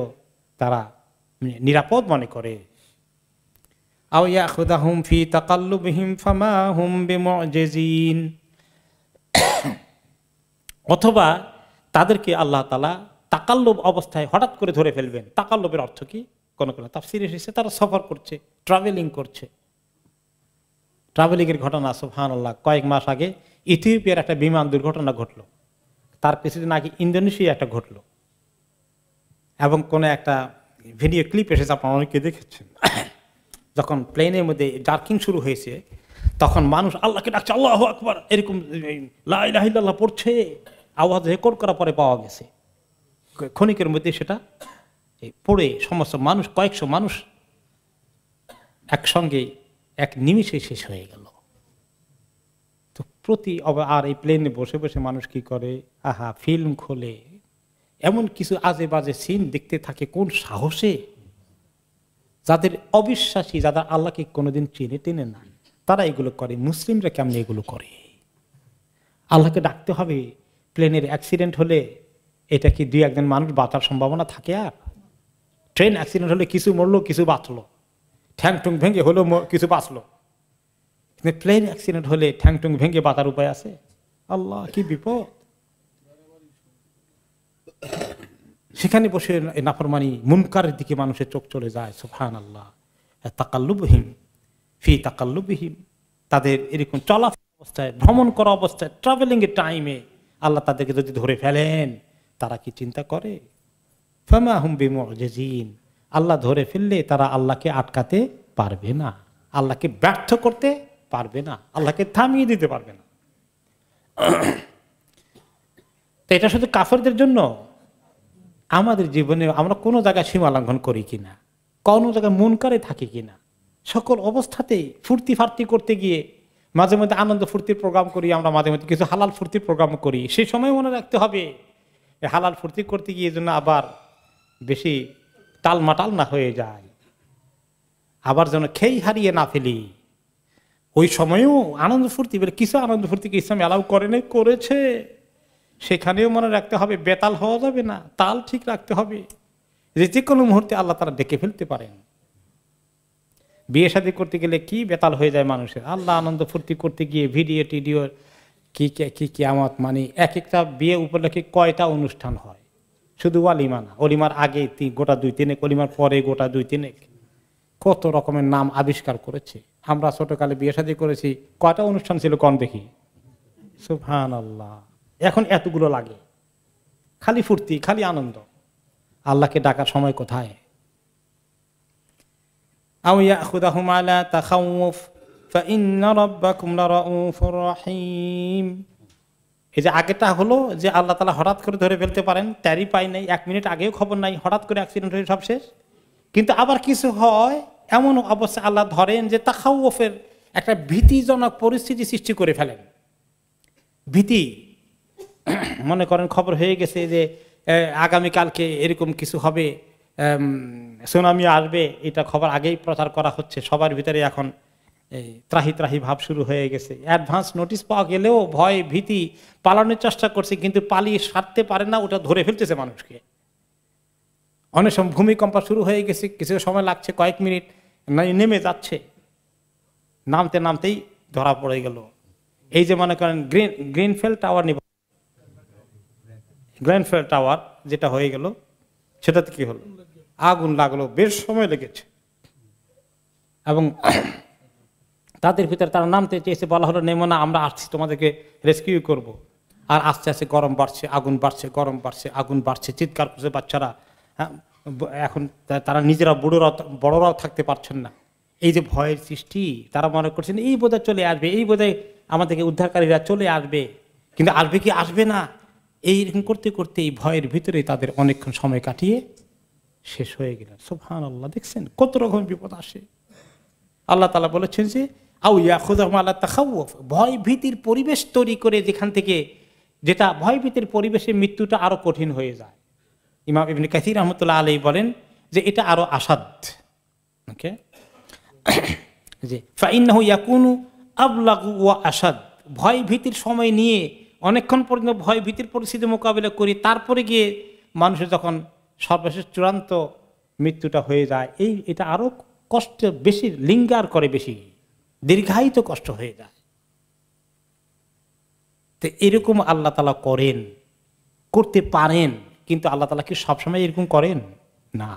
তারা নিরাপদ মনে করে। আও ইয়াখুদাহুম ফি তাকাল্লুবিহিম ফামা হুম বিমুজিজিন, অথবা তাদেরকে আল্লাহ তাআলা তাকাল্লুব অবস্থায় হঠাৎ করে ধরে ফেলবেন। তাকাল্লুবের অর্থ কি? কোন কোন তাফসীরে এসেছে তারা সফর করছে, ট্রাভেলিং করছে। ট্রাভেলিং এর ঘটনা সুবহানাল্লাহ। কয়েক মাস আগে ইথিওপিয়ার একটা বিমান দুর্ঘটনা ঘটলো, তার কিছুদিন আগে ইন্দোনেশিয়া একটা ঘটলো, এবং কোন একটা ভিডিও ক্লিপ এসেছে, আপনারা অনেকে দেখেছেন। যখন প্লেনের মধ্যে জার্কিং শুরু হয়েছে তখন মানুষ আল্লাহকে ডাকছে, আল্লাহু আকবার, এরকম লা ইলাহা ইল্লাল্লাহ পড়ছে, আওয়াজ রেকর্ড করা পরে পাওয়া গেছে। ক্ষণিকের মধ্যে সেটা পড়ে সমস্ত মানুষ, কয়েকশো মানুষ একসঙ্গে এক নিমিষে শেষ হয়ে গেল। তো আর এই প্লেনে বসে বসে মানুষ কি করে, আহা, ফিল্ম খোলে, এমন কিছু আজে বাজে সিন দেখতে থাকে। কোন সাহসে? যাদের অবিশ্বাসী, যারা আল্লাহকে কোনোদিন টেনে না, তারা এগুলো করে। মুসলিমরা কেমন এগুলো করে? আল্লাহকে ডাকতে হবে। প্লেনের অ্যাক্সিডেন্ট হলে এটা কি 2-1 মানুষ বাঁচার সম্ভাবনা থাকে? আর ট্রেন অ্যাক্সিডেন্ট হলে কিছু মরলো, কিছু বাঁচলো, ঠ্যাং টুং ভেঙে হলো, কিছু বাঁচলো। কিন্তু প্লেন অ্যাক্সিডেন্ট হলে ঠ্যাং টুং ভেঙে বাঁচার উপায় আছে? আল্লাহ, কি বিপদ! সেখানে বসে নাফরমানি মুনকারের দিকে মানুষের চোখ চলে যায়। সুবহানাল্লাহ। তাকাল্লুবহিম ফি তাকাল্লুবিহিম, তাদের এরকম চলাফেরা অবস্থায়, ভ্রমণ করা অবস্থায়, ট্রাভেলিং এর টাইমে আল্লাহ তাদেরকে যদি ধরে ফেলেন, তারা কি চিন্তা করে? ফামা হুম বিমুজিজিন, আল্লাহ ধরে ফেললে তারা আল্লাহকে আটকাতে পারবে না, আল্লাহকে ব্যর্থ করতে পারবে না, আল্লাহকে থামিয়ে দিতে পারবে না। তো এটা শুধু কাফেরদের জন্য। আমাদের জীবনে আমরা কোনো জায়গায় সীমা লঙ্ঘন করি কিনা, কোনো জায়গায় মুনকারে থাকি কিনা, সকল অবস্থাতেই ফুর্তি ফার্তি করতে গিয়ে মাঝে মধ্যে আনন্দ ফুর্তির প্রোগ্রাম করি, আমরা মাঝে মধ্যে কিছু হালাল ফুর্তির প্রোগ্রাম করি। সেই সময় মনে রাখতে হবে হালাল ফুর্তি করতে গিয়ে যেন আবার বেশি টালমাটাল না হয়ে যায়, আবার যেন খেই হারিয়ে না ফেলি। ওই সময়েও আনন্দ ফুর্তি বলে কিছু আনন্দ ফুর্তিকে ইসলাম অ্যালাউ করে নাই, করেছে, সেখানেও মনে রাখতে হবে বেতাল হওয়া যাবে না, তাল ঠিক রাখতে হবে, যে কোনো মুহূর্তে আল্লাহ তারা ডেকে ফেলতে পারেন। বিয়ে শাদী করতে গেলে কি বেতাল হয়ে যায় মানুষের, আল্লাহ আনন্দ ফুর্তি করতে গিয়ে ভিডিও টিডিও কি কিয়ামত, মানে এক একটা বিয়ে উপলক্ষে কয়টা অনুষ্ঠান হয়, শুধু ওয়ালিমা না, অলিমার আগে গোটা 2-3, অলিমার পরে গোটা 2-3, কত রকমের নাম আবিষ্কার করেছে। আমরা ছোটকালে বিয়ে শাদী করেছি, কয়টা অনুষ্ঠান ছিল কম দেখি? সুবহানাল্লাহ। এখন এতগুলো লাগে, খালি ফুর্তি, খালি আনন্দ। আল্লাহকে ডাকার সময় কোথায়? আও ইয়াখুদাহুম আলা তাখাউফ ফাইন্না রাব্বাকুম লারাউফুর রহিম। এই যে আগেটা হলো যে আল্লাহ তাআলা হঠাৎ করে ধরে ফেলতে পারেন, তারই পাই নাই, 1 মিনিট আগেও খবর নাই, হঠাৎ করে অ্যাক্সিডেন্ট হয়ে সব শেষ। কিন্তু আবার কিছু হয় এমন অবস্থা আল্লাহ ধরেন যে তাখাউফের একটা ভীতিজনক পরিস্থিতি সৃষ্টি করে ফেলেন। ভীতি, মনে করেন খবর হয়ে গেছে যে আগামীকালকে এরকম কিছু হবে, সুনামি আসবে, এটা খবর আগেই প্রচার করা হচ্ছে, সবার ভিতরে এখন ত্রাহি ত্রাহি ভাব শুরু হয়ে গেছে। অ্যাডভান্স নোটিশ পাওয়া গেলেও ভয় ভীতি পালানোর চেষ্টা করছে, কিন্তু পালিয়ে সারতে পারে না, ওটা ধরে ফেলতেছে মানুষকে। অনেক সময় ভূমিকম্প শুরু হয়ে গেছে, কিছু সময় লাগছে, কয়েক মিনিট নেমে যাচ্ছে, নামতে নামতেই ধরা পড়ে গেল। এই যে মনে করেন গ্রিনফিল্ড টাওয়ার নিব, গ্রিনফিল্ড টাওয়ার যেটা হয়ে গেল, সেটাতে কি হলো? আগুন লাগলো, বেশ সময় লেগেছে, এবং তাদের ভিতরে তারা নামতে চেয়েছে, বলা হলো নেমো না, আমরা আসছি তোমাদেরকে রেস্কিউ করব। আর আস্তে আস্তে গরম বাড়ছে, আগুন বাড়ছে, গরম বাড়ছে, আগুন বাড়ছে, চিৎকার করছে বাচ্চারা। এখন তারা নিজেরা বড়রাও থাকতে পারছেন না। এই যে ভয়ের সৃষ্টি, তারা মনে করছেন এই বোধহয় চলে আসবে, এই বোধহয় আমাদেরকে উদ্ধারকারীরা চলে আসবে, কিন্তু আসবে কি আসবে না, এইরকম করতে করতে এই ভয়ের ভিতরে তাদের অনেকক্ষণ সময় কাটিয়ে শেষ হয়ে গেল। সুবহানাল্লাহ। দেখছেন কত রকম বিপদ আসে। আল্লাহ তাআলা বলেছেন যে আও ইয়াখুযাহুম আলা তাখাউফ, ভয় ভীতির পরিবেশ তৈরি করে, যেখান থেকে যেটা ভয় ভীতির পরিবেশে মৃত্যুটা আরো কঠিন হয়ে যায়। ইমাম ইবনে কাসির রাহমাতুল্লাহ আলাইহি বলেন যে এটা আরো আসাদ। ওকে, যে ফাইন্নাহু ইয়াকুনু আবলাগু ওয়া আসাদ, ভয় ভীতির সময় নিয়ে অনেকক্ষণ পর্যন্ত ভয় ভীতির পরিস্থিতি মোকাবিলা করি, তারপরে গিয়ে মানুষের যখন সর্বশেষ চূড়ান্ত মৃত্যুটা হয়ে যায়, এটা আরো কষ্ট বেশি, লিঙ্গার করে, বেশি দীর্ঘায়িত কষ্ট হয়ে যায়। তো এরকম আল্লাহ তাআলা করেন, করতে পারেন, কিন্তু আল্লাহ তাআলা কি সবসময় এরকম করেন না।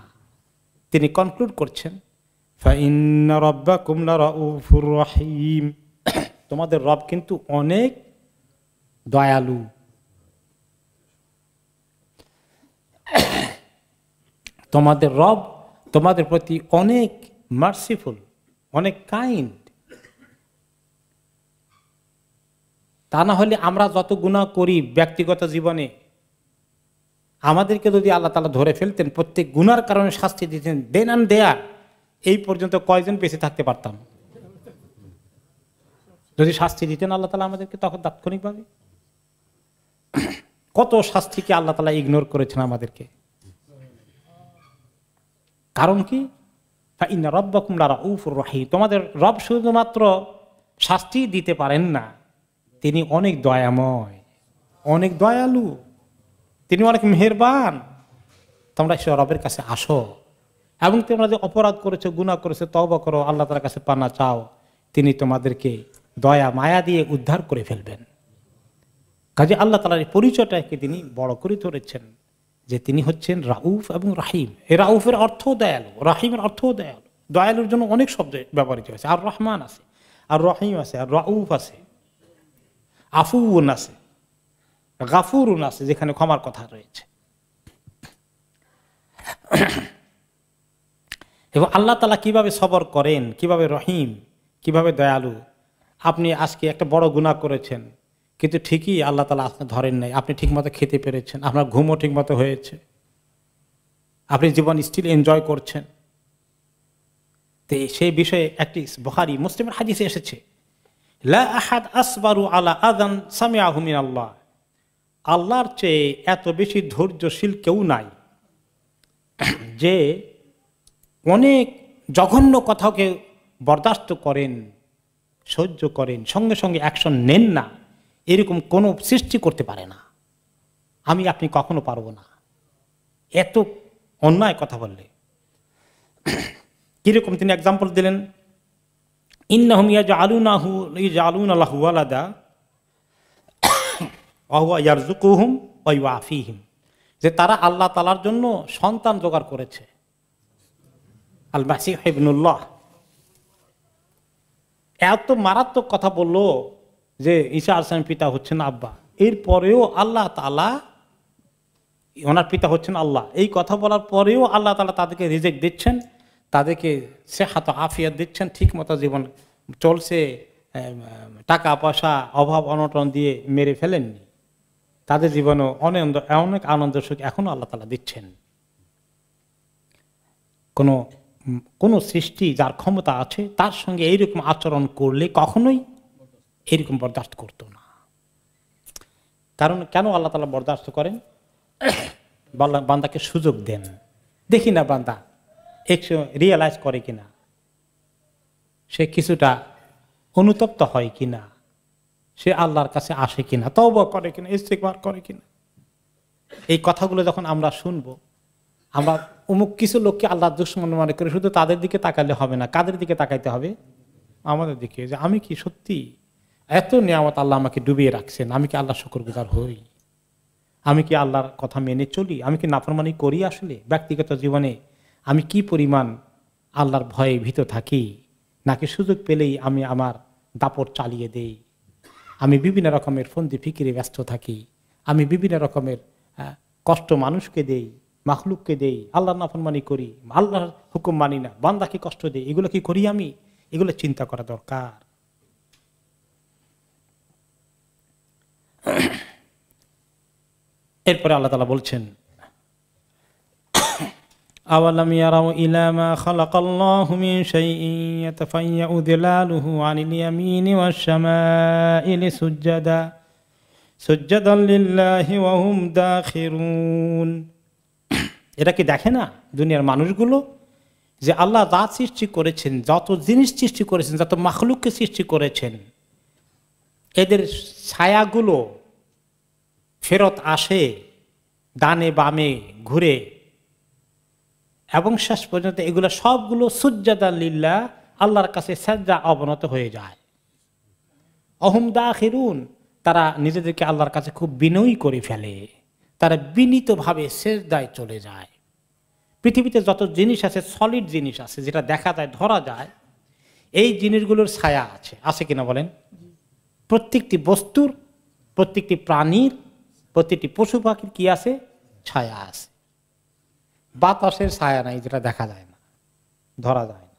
তিনি কনক্লুড করছেন ফাইন্না রাব্বাকুম লারাউফুর রহিম, তোমাদের রব কিন্তু অনেক দয়ালু। তোমাদের রব তোমাদের প্রতি অনেক মার্সিফুল, অনেক কাইন্ড। তা না হলে আমরা যত গুনাহ করি ব্যক্তিগত জীবনে, আমাদেরকে যদি আল্লাহ তাআলা ধরে ফেলতেন, প্রত্যেক গুনার কারণে শাস্তি দিতেন, দেন আন দেয়া, এই পর্যন্ত কয়জন বেঁচে থাকতে পারতাম? যদি শাস্তি দিতেন আল্লাহ তাআলা আমাদেরকে তখন তাৎক্ষণিকভাবে। কত শাস্তিকে আল্লাহ তাআলা ইগনোর করেছেন আমাদেরকে। কারণ কি? ফাইন্না রাব্বাকুম লারাউফুর রহিম, তোমাদের রব শুধুমাত্র শাস্তি দিতে পারেন না, তিনি অনেক দয়াময়, অনেক দয়ালু, তিনি অনেক মেহেরবান। তোমরা সে রবের কাছে আসো, এবং তোমরা যে অপরাধ করেছো, গুনাহ করেছো, তওবা করো, আল্লাহ তাআলার কাছে পানা চাও, তিনি তোমাদেরকে দয়া মায়া দিয়ে উদ্ধার করে ফেলবেন। কাজে আল্লাহ তাআলার এই পরিচয়টাকে তিনি বড় করে ধরেছেন যে তিনি হচ্ছেন রাউফ এবং রাহিম। এই রাউফের অর্থ দয়ালু, রাহিমের অর্থ দয়ালু। দয়ালুর জন্য অনেক শব্দ ব্যবহৃত হয়েছে। আর রহমান আছে, আর রহিম আছে, আর রাউফ আছে, আফুউন আছে, গাফুরুন আছে, যেখানে ক্ষমার কথা রয়েছে। এবং আল্লাহ তাআলা কিভাবে সবর করেন, কিভাবে রহিম, কিভাবে দয়ালু। আপনি আজকে একটা বড় গুনাহ করেছেন, কিন্তু ঠিকই আল্লাহ তাআলা আপনি ধরেন নাই, আপনি ঠিকমতো খেতে পেরেছেন, আপনার ঘুমও ঠিকমতো হয়েছে, আপনি জীবন স্টিল এনজয় করছেন। তো সেই বিষয়ে একটি বুখারী মুসলিমের হাদিসে এসেছে, লা আহাদ আসবারু আলা আযান সামিআহু মিনাল্লাহ। আল্লাহর চেয়ে এত বেশি ধৈর্যশীল কেউ নাই যে অনেক জঘন্য কথাকে বরদাস্ত করেন, সহ্য করেন, সঙ্গে সঙ্গে অ্যাকশন নেন না, এরকম কোনো সৃষ্টি করতে পারে না। আমি আপনি কখনো পারবো না এত অন্যায় কথা বললে। কিরকম তিনি এক্সাম্পল দিলেন, ইন্নাহুম ইয়াজআলুনা লাহু ওয়ালাদা ওয়া হুয়া ইয়ারযুকুহুম ওয়া ইউআফিহিম, যে তারা আল্লাহ তাআলার জন্য সন্তান জোগাড় করেছে। আল মাসীহ ইবনুল্লাহ এত মারাত্মক কথা বললো যে ঈসা আলাইহিস সালামের পিতা হচ্ছেন আব্বা, এরপরেও আল্লাহ তাআলা, ওনার পিতা হচ্ছেন আল্লাহ, এই কথা বলার পরেও আল্লাহ তাআলা তাদেরকে রিজেক্ট দিচ্ছেন, তাদেরকে সেহাত আফিয়াত দিচ্ছেন, ঠিক মতো জীবন চলছে, টাকা পয়সা অভাব অনটন দিয়ে মেরে ফেলেননি, তাদের জীবনে অনেক আনন্দ সুখ এখনো আল্লাহ তাআলা দিচ্ছেন। কোন সৃষ্টি যার ক্ষমতা আছে তার সঙ্গে এইরকম আচরণ করলে কখনোই এরকম বরদাস্ত করতো না। কারণ কেন আল্লাহ তাআলা বরদাস্ত করেন? বান্দাকে সুযোগ দেন, দেখি না বান্দা একটু রিয়েলাইজ করে কিনা, সে কিছুটা অনুতপ্ত হয় কিনা, সে আল্লাহর কাছে আসে কিনা, তওবা করে কিনা, ইস্তিগফার করে কিনা। এই কথাগুলো যখন আমরা শুনবো, আমরা অমুক কিছু লোককে আল্লাহর দুশমন মনে করে শুধু তাদের দিকে তাকালে হবে না। কাদের দিকে তাকাইতে হবে? আমাদের দিকে, যে আমি কি সত্যি এত নিয়ামত আল্লাহ আমাকে ডুবিয়ে রাখছেন, আমি কি আল্লাহ শুকরগুজার হই? আমি কি আল্লাহর কথা মেনে চলি? আমি কি নাফরমানি করি? আসলে ব্যক্তিগত জীবনে আমি কি পরিমাণ আল্লাহর ভয়ে ভীত থাকি, নাকি সুযোগ পেলেই আমি আমার দাপট চালিয়ে দেই? আমি বিভিন্ন রকমের ফন্দি ফিকিরে ব্যস্ত থাকি, আমি বিভিন্ন রকমের কষ্ট মানুষকে দেই, মাখলুককে দেই, আল্লাহর নাফরমানি করি, আল্লাহর হুকুম মানি না, বান্দাকে কষ্ট দেই। এগুলো কি করি আমি? এগুলো চিন্তা করা দরকার। এরপরে আল্লাহ তাআলা বলছেন, আওয়ালাম ইয়ারাউ ইলা মা খালাকাল্লাহু মিন শাইইন ইয়াতাফায়্যাউ যিলালুহু আনিল ইয়ামিনি ওয়াশ শামাইলি সুজ্জাদান লিল্লাহি ওয়া হুম দাখিরুন। এটা কি দেখে না দুনিয়ার মানুষগুলো যে আল্লাহ যা সৃষ্টি করেছেন, যত জিনিস সৃষ্টি করেছেন, যত মাখলুককে সৃষ্টি করেছেন, এদের ছায়াগুলো ফেরত আসে ডানে বামে ঘুরে, এবং শেষ পর্যন্ত এগুলো সবগুলো সুজ্জাদান লিল্লাহ, আল্লাহর কাছে সাজদা অবনত হয়ে যায়। অহুম দাখিরুন, তারা নিজেদেরকে আল্লাহর কাছে খুব বিনয়ী করে ফেলে, তারা বিনীতভাবে সেজদায় চলে যায়। পৃথিবীতে যত জিনিস আছে, সলিড জিনিস আছে, যেটা দেখা যায়, ধরা যায়, এই জিনিসগুলোর ছায়া আছে কিনা বলেন? প্রত্যেকটি বস্তুর, প্রত্যেকটি প্রাণীর, প্রত্যেকটি পশু পাখির কি আছে? ছায়া আছে। বাতাসের ছায়া নাই, যেটা দেখা যায় না, ধরা যায় না।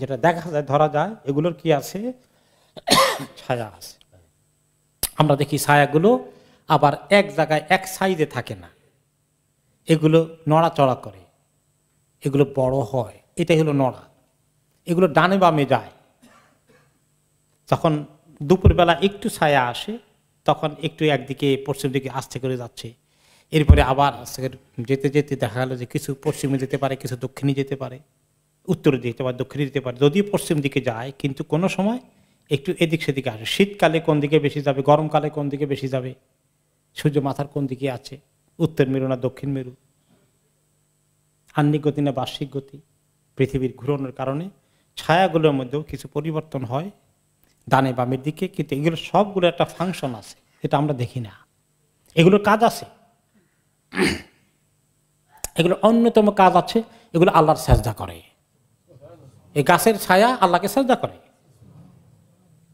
যেটা দেখা যায়, ধরা যায়, এগুলোর কি আছে? ছায়া আছে। আমরা দেখি ছায়াগুলো আবার এক জায়গায় এক সাইজে থাকে না, এগুলো নড়াচড়া করে, এগুলো বড় হয়, এটাই হলো নড়া। এগুলো ডানে বামে যায়। যখন দুপুরবেলা একটু ছায়া আসে, তখন একটু একদিকে পশ্চিম দিকে আস্তে করে যাচ্ছে, এরপরে আবার যেতে যেতে দেখা গেল যে কিছু পশ্চিমে যেতে পারে, কিছু দক্ষিণে যেতে পারে, উত্তরে যেতে পারে, দক্ষিণে যেতে পারে। যদিও পশ্চিম দিকে যায়, কিন্তু কোনো সময় একটু এদিক সেদিকে আসে। শীতকালে কোন দিকে বেশি যাবে, গরমকালে কোন দিকে বেশি যাবে, সূর্য মাথার কোন দিকে আছে, উত্তর মেরু না দক্ষিণ মেরু, আহ্নিক গতি না বার্ষিক গতি, পৃথিবীর ঘূর্ণনের কারণে ছায়াগুলোর মধ্যেও কিছু পরিবর্তন হয় ডানে বামের দিকে, কিন্তু এগুলো সবগুলো একটা ফাংশন আছে, এটা আমরা দেখি না। এগুলোর কাজ আছে, এগুলোর অন্যতম কাজ আছে, এগুলো আল্লাহর সাজদা করে। এই গাছের ছায়া আল্লাহকে সাজদা করে,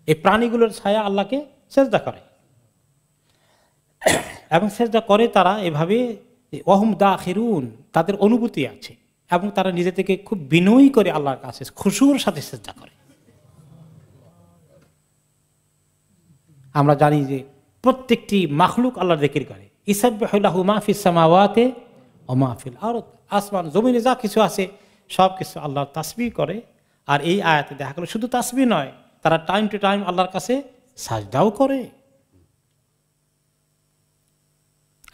এই প্রাণীগুলোর ছায়া আল্লাহকে সাজদা করে, এবং সাজদা করে তারা এভাবে ওয়াহুম দাখিরুন, তাদের অনুভূতি আছে, এবং তারা নিজে থেকে খুব বিনয়ী করে আল্লাহর কাছে খুশুর সাথে সাজদা করে। আমরা জানি যে প্রত্যেকটি মাখলুক আল্লাহর যিকির করে, ইসাব্বিহু লাহু মা ফিস সামাওয়াতি ওয়া মা ফিল আরদ, আসমান জমিনে যা কিছু আছে সব কিছু আল্লাহর তাসবিহ করে। আর এই আয়াতে দেখা গেল শুধু তাসবিহ নয়, তারা টাইম টু টাইম আল্লাহর কাছে সাজদাও করে,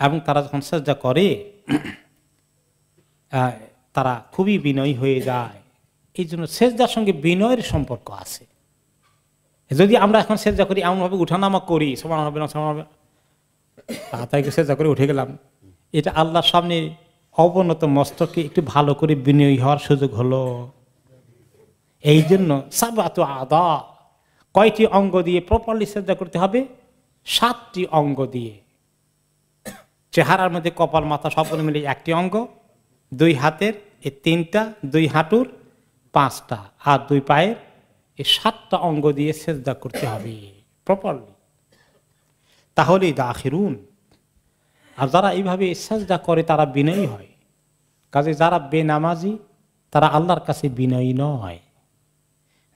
এবং তারা যখন সাজদা করে তারা খুবই বিনয়ী হয়ে যায়। এই জন্য সেজদার সঙ্গে বিনয়ের সম্পর্ক আছে। যদি আমরা এখন সেজদা করি, এমনভাবে উঠানামা করি, সমান হবে না সমান হবে, তাড়াতাড়ি সেজদা করে উঠে গেলাম, এটা আল্লাহর সামনে অবনত মস্তকে একটু ভালো করে বিনয়ী হওয়ার সুযোগ হলো। এই জন্য সাবাতু আদা, কয়টি অঙ্গ দিয়ে প্রপারলি সেজদা করতে হবে? 7টি অঙ্গ দিয়ে। চেহারার মধ্যে কপাল, মাথা সবগুলো মিলে 1টি অঙ্গ, 2 হাতের এই 3টা, 2 হাঁটুর 5টা, আর 2 পায়ের এই 7টা অঙ্গ দিয়ে সেজদা করতে হবে প্রপারলি, তাহলেই দাখিরুন। আর যারা এইভাবে সেজদা করে তারা বিনয়ী হয়। কাজে যারা বেনামাজি তারা আল্লাহর কাছে বিনয়ী নয়,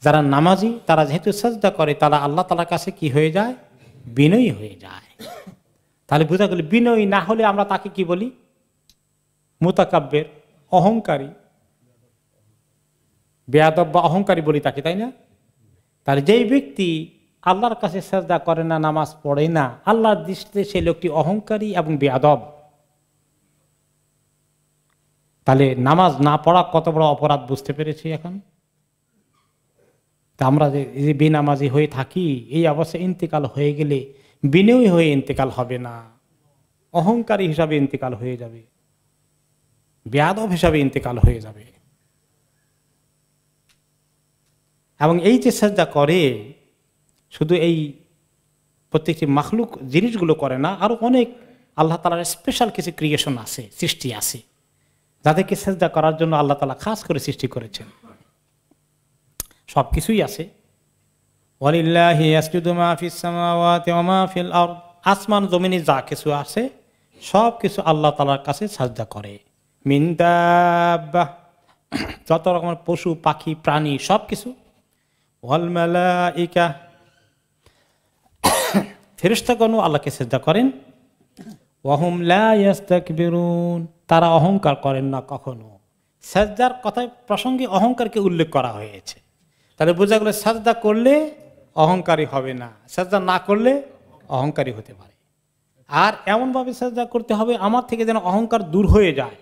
যারা নামাজি তারা যেহেতু সেজদা করে তারা আল্লাহ তাআলার কাছে কি হয়ে যায়? বিনয়ী হয়ে যায়। তাহলে বোঝা গেল বিনয়ী না হলে আমরা তাকে কি বলি? মুতাকাব্বির, অহংকারী, বেয়াদব বা অহংকারী বলি তাকে, তাই না? তাহলে যেই ব্যক্তি আল্লাহর কাছে সেজদা করে না, নামাজ পড়ে না, আল্লাহর দৃষ্টিতে সেই লোকটি অহংকারী এবং বেয়াদব। তাহলে নামাজ না পড়া কত বড় অপরাধ বুঝতে পেরেছি এখন। তা আমরা যে বেনামাজি হয়ে থাকি, এই অবস্থায় ইন্তেকাল হয়ে গেলে বিনয়ী হয়ে ইন্তেকাল হবে না, অহংকারী হিসাবে ইন্তেকাল হয়ে যাবে, বেয়াদব হিসাবে ইন্তেকাল হয়ে যাবে। এবং এই যে সেজদা করে, শুধু এই প্রত্যেকটি মাখলুক জিনিসগুলো করে না, আরো অনেক আল্লাহ তাআলার স্পেশাল কিছু ক্রিয়েশন আছে, সৃষ্টি আছে, যাদেরকে সেজদা করার জন্য আল্লাহ তাআলা খাস করে সৃষ্টি করেছেন। সবকিছুই আছে। ওয়ালিল্লাহি ইয়াসজুদু মা ফিস সামাওয়াতি ওয়া মা ফিল আরদ, আসমান জমিনে যা কিছু আছে সব কিছু আল্লাহ তাআলার কাছে সাজদা করে। মিন দাব্বাহ, যত রকমের পশু পাখি প্রাণী সবকিছু। ওয়াল মালাইকা, ফেরেশতাগণও আল্লাহকে সিজদা করেন। ওয়াহুম লা ইস্তাকবিরুন, তারা অহংকার করেন না কখনো। সিজদার কথায় প্রসঙ্গে অহংকারকে উল্লেখ করা হয়েছে। তাহলে বোঝা গেল সিজদা করলে অহংকারী হবে না, সিজদা না করলে অহংকারী হতে পারে। আর এমনভাবে সিজদা করতে হবে আমার থেকে যেন অহংকার দূর হয়ে যায়।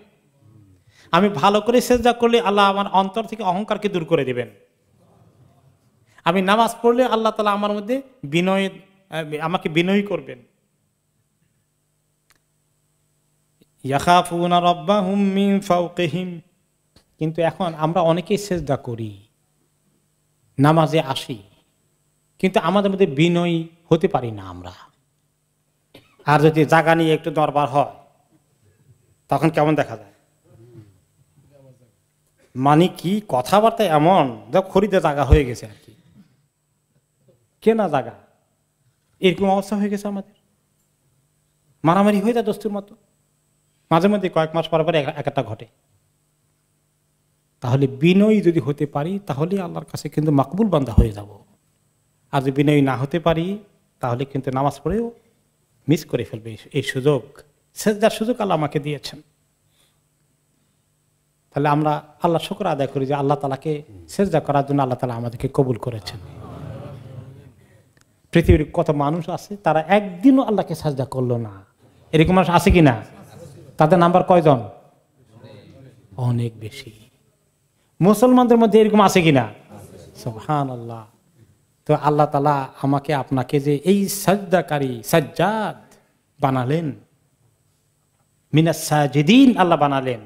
আমি ভালো করে সিজদা করলে আল্লাহ আমার অন্তর থেকে অহংকারকে দূর করে দেবেন। আমি নামাজ পড়লে আল্লাহ তাআলা আমার মধ্যে বিনয়, আমাকে বিনয়ী করবেন। ইয়াখাফুনা রাব্বাহুম মিন ফাওকিহিম, কিন্তু এখন আমরা অনেকেই সিজদা করি, নামাজে আসি, কিন্তু আমাদের মধ্যে বিনয়ী হতে পারি না আমরা। আর যদি জায়গা নিয়ে একটু দরবার হয় তখন কেমন দেখা যায়? মানে কি কথাবার্তা এমন যা খরিদে জায়গা হয়ে গেছে আর কি, কেনা জায়গা, এরকম অবস্থা হয়ে গেছে আমাদের। মারামারি হয়ে যায় দস্তুর মতো, মাঝে মধ্যে কয়েক মাস পর পর একটা ঘটে। তাহলে বিনয়ী যদি হতে পারি তাহলে আল্লাহর কাছে কিন্তু মাকবুল বান্দা হয়ে যাব। আর যদি বিনয়ী না হতে পারি তাহলে কিন্তু নামাজ পড়েও মিস করে ফেলবে এই সুযোগ। সিজদার সুযোগ আল্লাহ আমাকে দিয়েছেন। তাহলে আমরা আল্লাহ শুকর আদায় করি যে আল্লাহ তাআলাকে সিজদা করার জন্য আল্লাহ তাআলা আমাদেরকে কবুল করেছেন। পৃথিবীর কত মানুষ আছে তারা একদিনও আল্লাহকে সিজদা করলো না, এরকম মানুষ আছে কিনা? তাদের নাম্বার কয়জন? অনেক বেশি। মুসলমানদের মধ্যে এরকম আছে কিনা? সুবহানাল্লাহ। তো আল্লাহ তাআলা আমাকে আপনাকে যে এই সাজদাকারী সাজ্জাদ বানালেন, মিনাস সাজিদিন আল্লাহ বানালেন,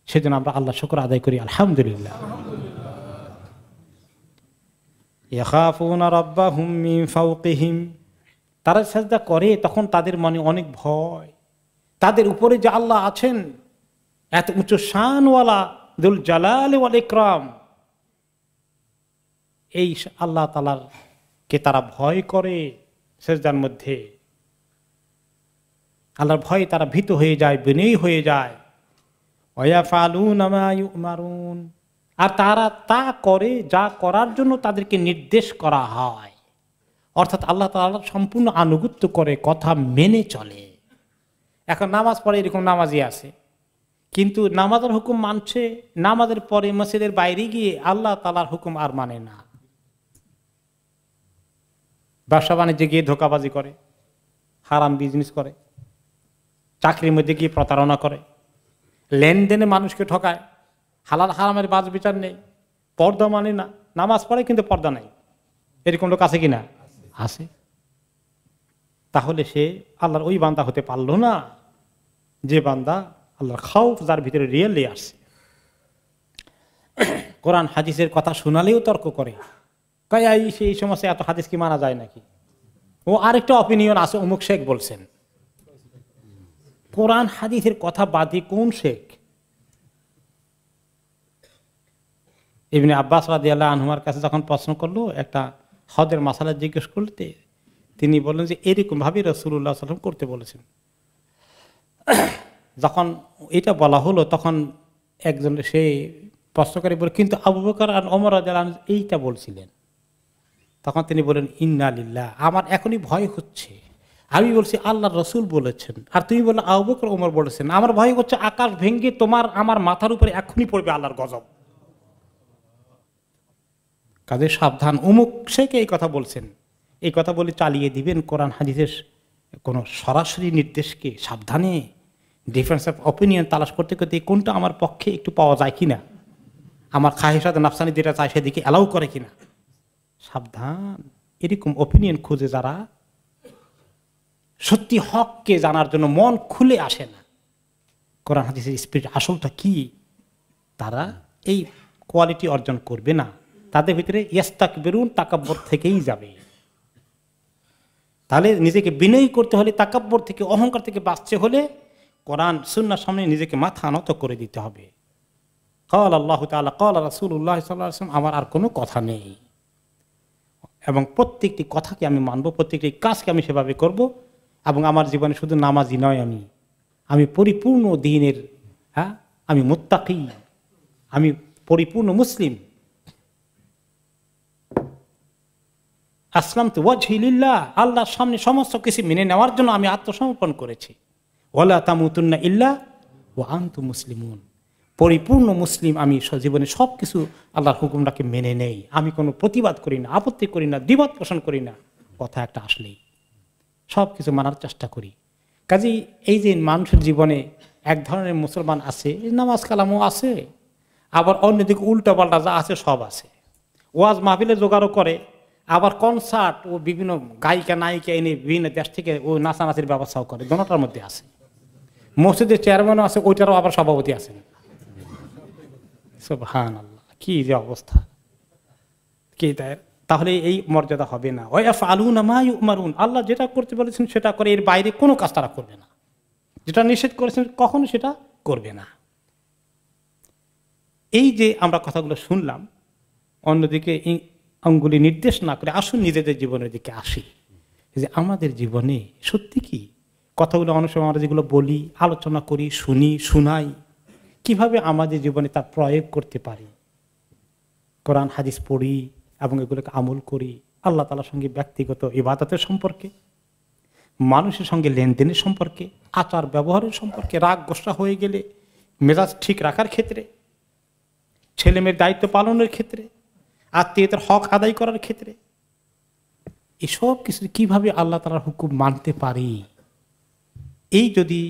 সেজন্য আমরা আল্লাহ শুকর আদায় করি আলহামদুলিল্লাহ। ইয়াখাফুনা রাব্বাহুম মিন ফাওকিহিম, তারা সাজদা করে তখন তাদের মনে অনেক ভয়, তাদের উপরে যে আল্লাহ আছেন এত উঁচু শানওয়ালা দুল জালাল ওয়াল ইকরাম, এই আল্লাহ তাআলার কে তারা ভয় করে। সেজদার মধ্যে আল্লাহর ভয়ে তারা ভীত হয়ে যায়, বিনয়ী হয়ে যায়। ওয়ায়াফালুনা মা ইউমারুন, আর তারা তা করে যা করার জন্য তাদেরকে নির্দেশ করা হয়, অর্থাৎ আল্লাহ তাআলার সম্পূর্ণ আনুগত্য করে, কথা মেনে চলে। এখন নামাজ পড়ে এরকম নামাজি আছে, কিন্তু নামাজের হুকুম মানছে, নামাজের পরে মসজিদের বাইরে গিয়ে আল্লাহ তাআলার হুকুম আর মানে না। ব্যবসা বাণিজ্যে গিয়ে ধোঁকাবাজি করে, হারাম বিজনেস করে, চাকরির মধ্যে গিয়ে প্রতারণা করে, লেনদেনে মানুষকে ঠকায়, হালাল হারামের বাজ বিচার নেই, পর্দা মানে না, নামাজ পড়ে কিন্তু পর্দা নাই, এরকম লোক আছে কিনা? আছে। তাহলে সে আল্লাহর ওই বান্দা হতে পারলো না যে বান্দা আল্লাহর খাউফ যার ভিতরে রিয়েলি আসছে। কোরআন হাদিসের কথা শোনালেও তর্ক করে, সেই সমস্যা এত হাদিস কি মানা যায় নাকি? ও আরেকটা অপিনিয়ন আছে, অমুক শেখ বলছেন। কোরআন হাদিসের কথা বাদে কোন শেখ? ইবনে আব্বাস রাদিয়াল্লাহু আনহুর কাছে যখন প্রশ্ন করলো, একটা হজের মাসালা জিজ্ঞেস করতে, তিনি বললেন যে এরকম ভাবে রাসূলুল্লাহ সাল্লাল্লাহু আলাইহি ওয়াসাল্লাম করতে বলেছেন। যখন এটা বলা হলো তখন একজন সে প্রশ্নকারী বলে, কিন্তু আবু বকর আর ওমর রাদিয়াল্লাহু আনহু এইটা বলছিলেন। তখন তিনি বলেন, ইন্না লিল্লাহ, আমার এখনই ভয় হচ্ছে। আমি বলছি আল্লাহর রাসূল বলেছেন, আর তুমি বললে আবু বকর ওমর বলেছেন। আমার ভয় হচ্ছে আকাশ ভেঙে তোমার আমার মাথার উপরে এখনই পড়বে আল্লাহর গজব। কাজে সাবধান, অমুক শেখে এই কথা বলছেন, এই কথা বলে চালিয়ে দিবেন কোরআন হাদিসের কোনো সরাসরি নির্দেশকে সাবধানে ডিফারেন্স অফ অপিনিয়ন তালাশ করতে করতে কোনটা আমার পক্ষে একটু পাওয়া যায় কিনা, আমার খাহিসাত নাফসানি যেটা চায় সেদিকে অ্যালাউ করে কিনা। সাবধান, এরকম অপিনিয়ন খুঁজে যারা সত্যি হককে জানার জন্য মন খুলে আসে না, কোরআন হাদিসের স্পিরিট আসলটা কি, তারা এই কোয়ালিটি অর্জন করবে না। তাদের ভিতরে ইস্তাকবিরুন, তাকাব্বর থেকেই যাবে। তাহলে নিজেকে বিনয়ী করতে হলে, তাকাব্বর থেকে, অহংকার থেকে বাঁচতে হলে কোরআন সুন্নাহর সামনে নিজেকে মাথা নত করে দিতে হবে। ক্বাল আল্লাহু তাআলা, ক্বাল রাসূলুল্লাহ সাল্লাল্লাহু আলাইহি ওয়াসাল্লাম, আমার আর কোনো কথা নেই। এবং প্রত্যেকটি কথাকে আমি মানব, প্রত্যেকটি কাজকে আমি সেভাবে করব। এবং আমার জীবনে শুধু নামাজি নয়, আমি পরিপূর্ণ দ্বীনের, আমি মুত্তাকি, আমি পরিপূর্ণ মুসলিম। আসলামতু ওয়াজহি লিল্লাহ, আল্লাহর সামনে সমস্ত কিছু মেনে নেওয়ার জন্য আমি আত্মসমর্পণ করেছি। ওয়ালা তামুতুন্না ইল্লা ওয়া আনতুম মুসলিমুন, পরিপূর্ণ মুসলিম আমি, জীবনে সব কিছু আল্লাহর হুকুমটাকে মেনে নেই। আমি কোনো প্রতিবাদ করি না, আপত্তি করি না, দ্বিমত পোষণ করি না, কথা একটা আসলেই সব কিছু মানার চেষ্টা করি। কাজেই এই যে মানুষের জীবনে এক ধরনের মুসলমান আছে, নামাজ কালামও আছে, আবার অন্যদিকে উল্টা পাল্টা যা আছে সব আছে। ওয়াজ মাহফিলে জোগাড়ও করে, আবার কনসার্ট ও বিভিন্ন গায়িকা নায়িকা এনে বিভিন্ন দেশ থেকে ও নাচানাচির ব্যবস্থাও করে, দোনোটার মধ্যে আছে। মসজিদের চেয়ারম্যানও আছে, ওইটারও আবার সভাপতি আছেন। সুবহানাল্লাহ, কি যে অবস্থা, কি তাহলে এই মর্যাদা হবে না। ওয়ায়াফআলুনা মা ইউমারুন, আল্লাহ যেটা করতে বলেছেন সেটা করে, এর বাইরে কোনো কাজ তারা করবে না। যেটা নিষেধ করেছেন কখনো সেটা করবে না। এই যে আমরা কথাগুলো শুনলাম, অন্যদিকে আঙ্গুলি নির্দেশ না করে আসুন নিজেদের জীবনের দিকে আসি, যে আমাদের জীবনে সত্যি কি কথাগুলো অনেক সময় আমরা যেগুলো বলি, আলোচনা করি, শুনি, শুনাই, কিভাবে আমাদের জীবনে তার প্রয়োগ করতে পারি। কোরআন হাদিস পড়ি এবং এগুলোকে আমল করি, আল্লাহ তাআলার সঙ্গে ব্যক্তিগত ইবাদতের সম্পর্কে, মানুষের সঙ্গে লেনদেনের সম্পর্কে, আচার ব্যবহারের সম্পর্কে, রাগ গোসা হয়ে গেলে মেজাজ ঠিক রাখার ক্ষেত্রে, ছেলে মেয়ের দায়িত্ব পালনের ক্ষেত্রে, আত্মীয়তার হক আদায় করার ক্ষেত্রে, এসব কিছু কিভাবে আল্লাহ তাআলার হুকুম মানতে পারি। এই যদি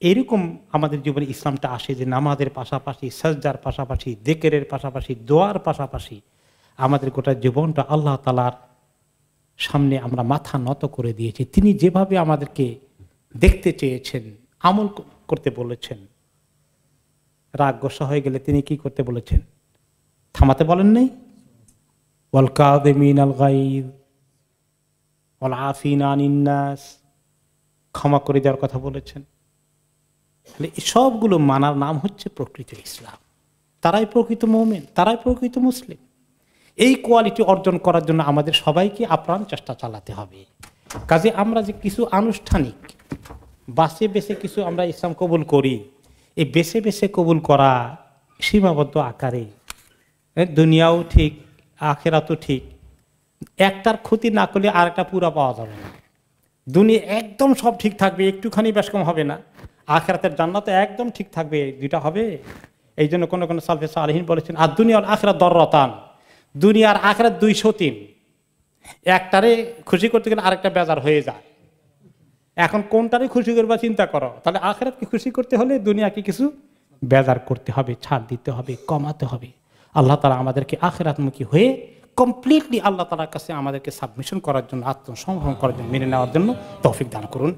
এরকম আমাদের জীবনে ইসলামটা আসে, যে নামাজের পাশাপাশি, সাজদার পাশাপাশি, যিকিরের পাশাপাশি, দোয়ার পাশাপাশি আমাদের গোটা জীবনটা আল্লাহ তাআলার সামনে আমরা মাথা নত করে দিয়েছি, তিনি যেভাবে আমাদেরকে দেখতে চেয়েছেন, আমল করতে বলেছেন। রাগ গোসা হয়ে গেলে তিনি কি করতে বলেছেন? থামাতে বলেন নাই? ওয়াল কাযিমিনাল গায়জ ওয়াল আফিনা আনিন নাস, ক্ষমা করে দেওয়ার কথা বলেছেন। তাহলে এই সবগুলো মানার নাম হচ্ছে প্রকৃত ইসলাম। তারাই প্রকৃত মুমিন, তারাই প্রকৃত মুসলিম। এই কোয়ালিটি অর্জন করার জন্য আমাদের সবাইকে আপ্রাণ চেষ্টা চালাতে হবে। কাজে আমরা যে কিছু আনুষ্ঠানিক বাসে বেছে কিছু আমরা ইসলাম কবুল করি, এই বেছে বেছে কবুল করা সীমাবদ্ধ আকারে, দুনিয়াও ঠিক আখিরাতও ঠিক, একটার ক্ষতি না করলে আরেকটা পুরা পাওয়া যাবে না। দুনিয়া একদম সব ঠিক থাকবে, একটুখানি বেশ কম হবে না, আখিরাতের জান্নাত একদম ঠিক থাকবে, দুইটা হবে। এই জন্য কোনো কোনো সালফে সালেহিন বলেছেন আর দুনিয়া আখিরাত দররাতান, দুনিয়ার আখিরাত 203, একটারে খুশি করতে গেলে আরেকটা বেজার হয়ে যায়। এখন কোনটারে খুশি করবা চিন্তা করো। তাহলে আখিরাতকে খুশি করতে হলে দুনিয়াকে কিছু বেজার করতে হবে, ছাড় দিতে হবে, কমাতে হবে। আল্লাহ তাআলা আমাদেরকে আখিরাতমুখী হয়ে কমপ্লিটলি আল্লাহ তাআলার কাছে আমাদেরকে সাবমিশন করার জন্য, আত্মসমর্পণ করার জন্য, মেনে নেওয়ার জন্য তৌফিক দান করুন।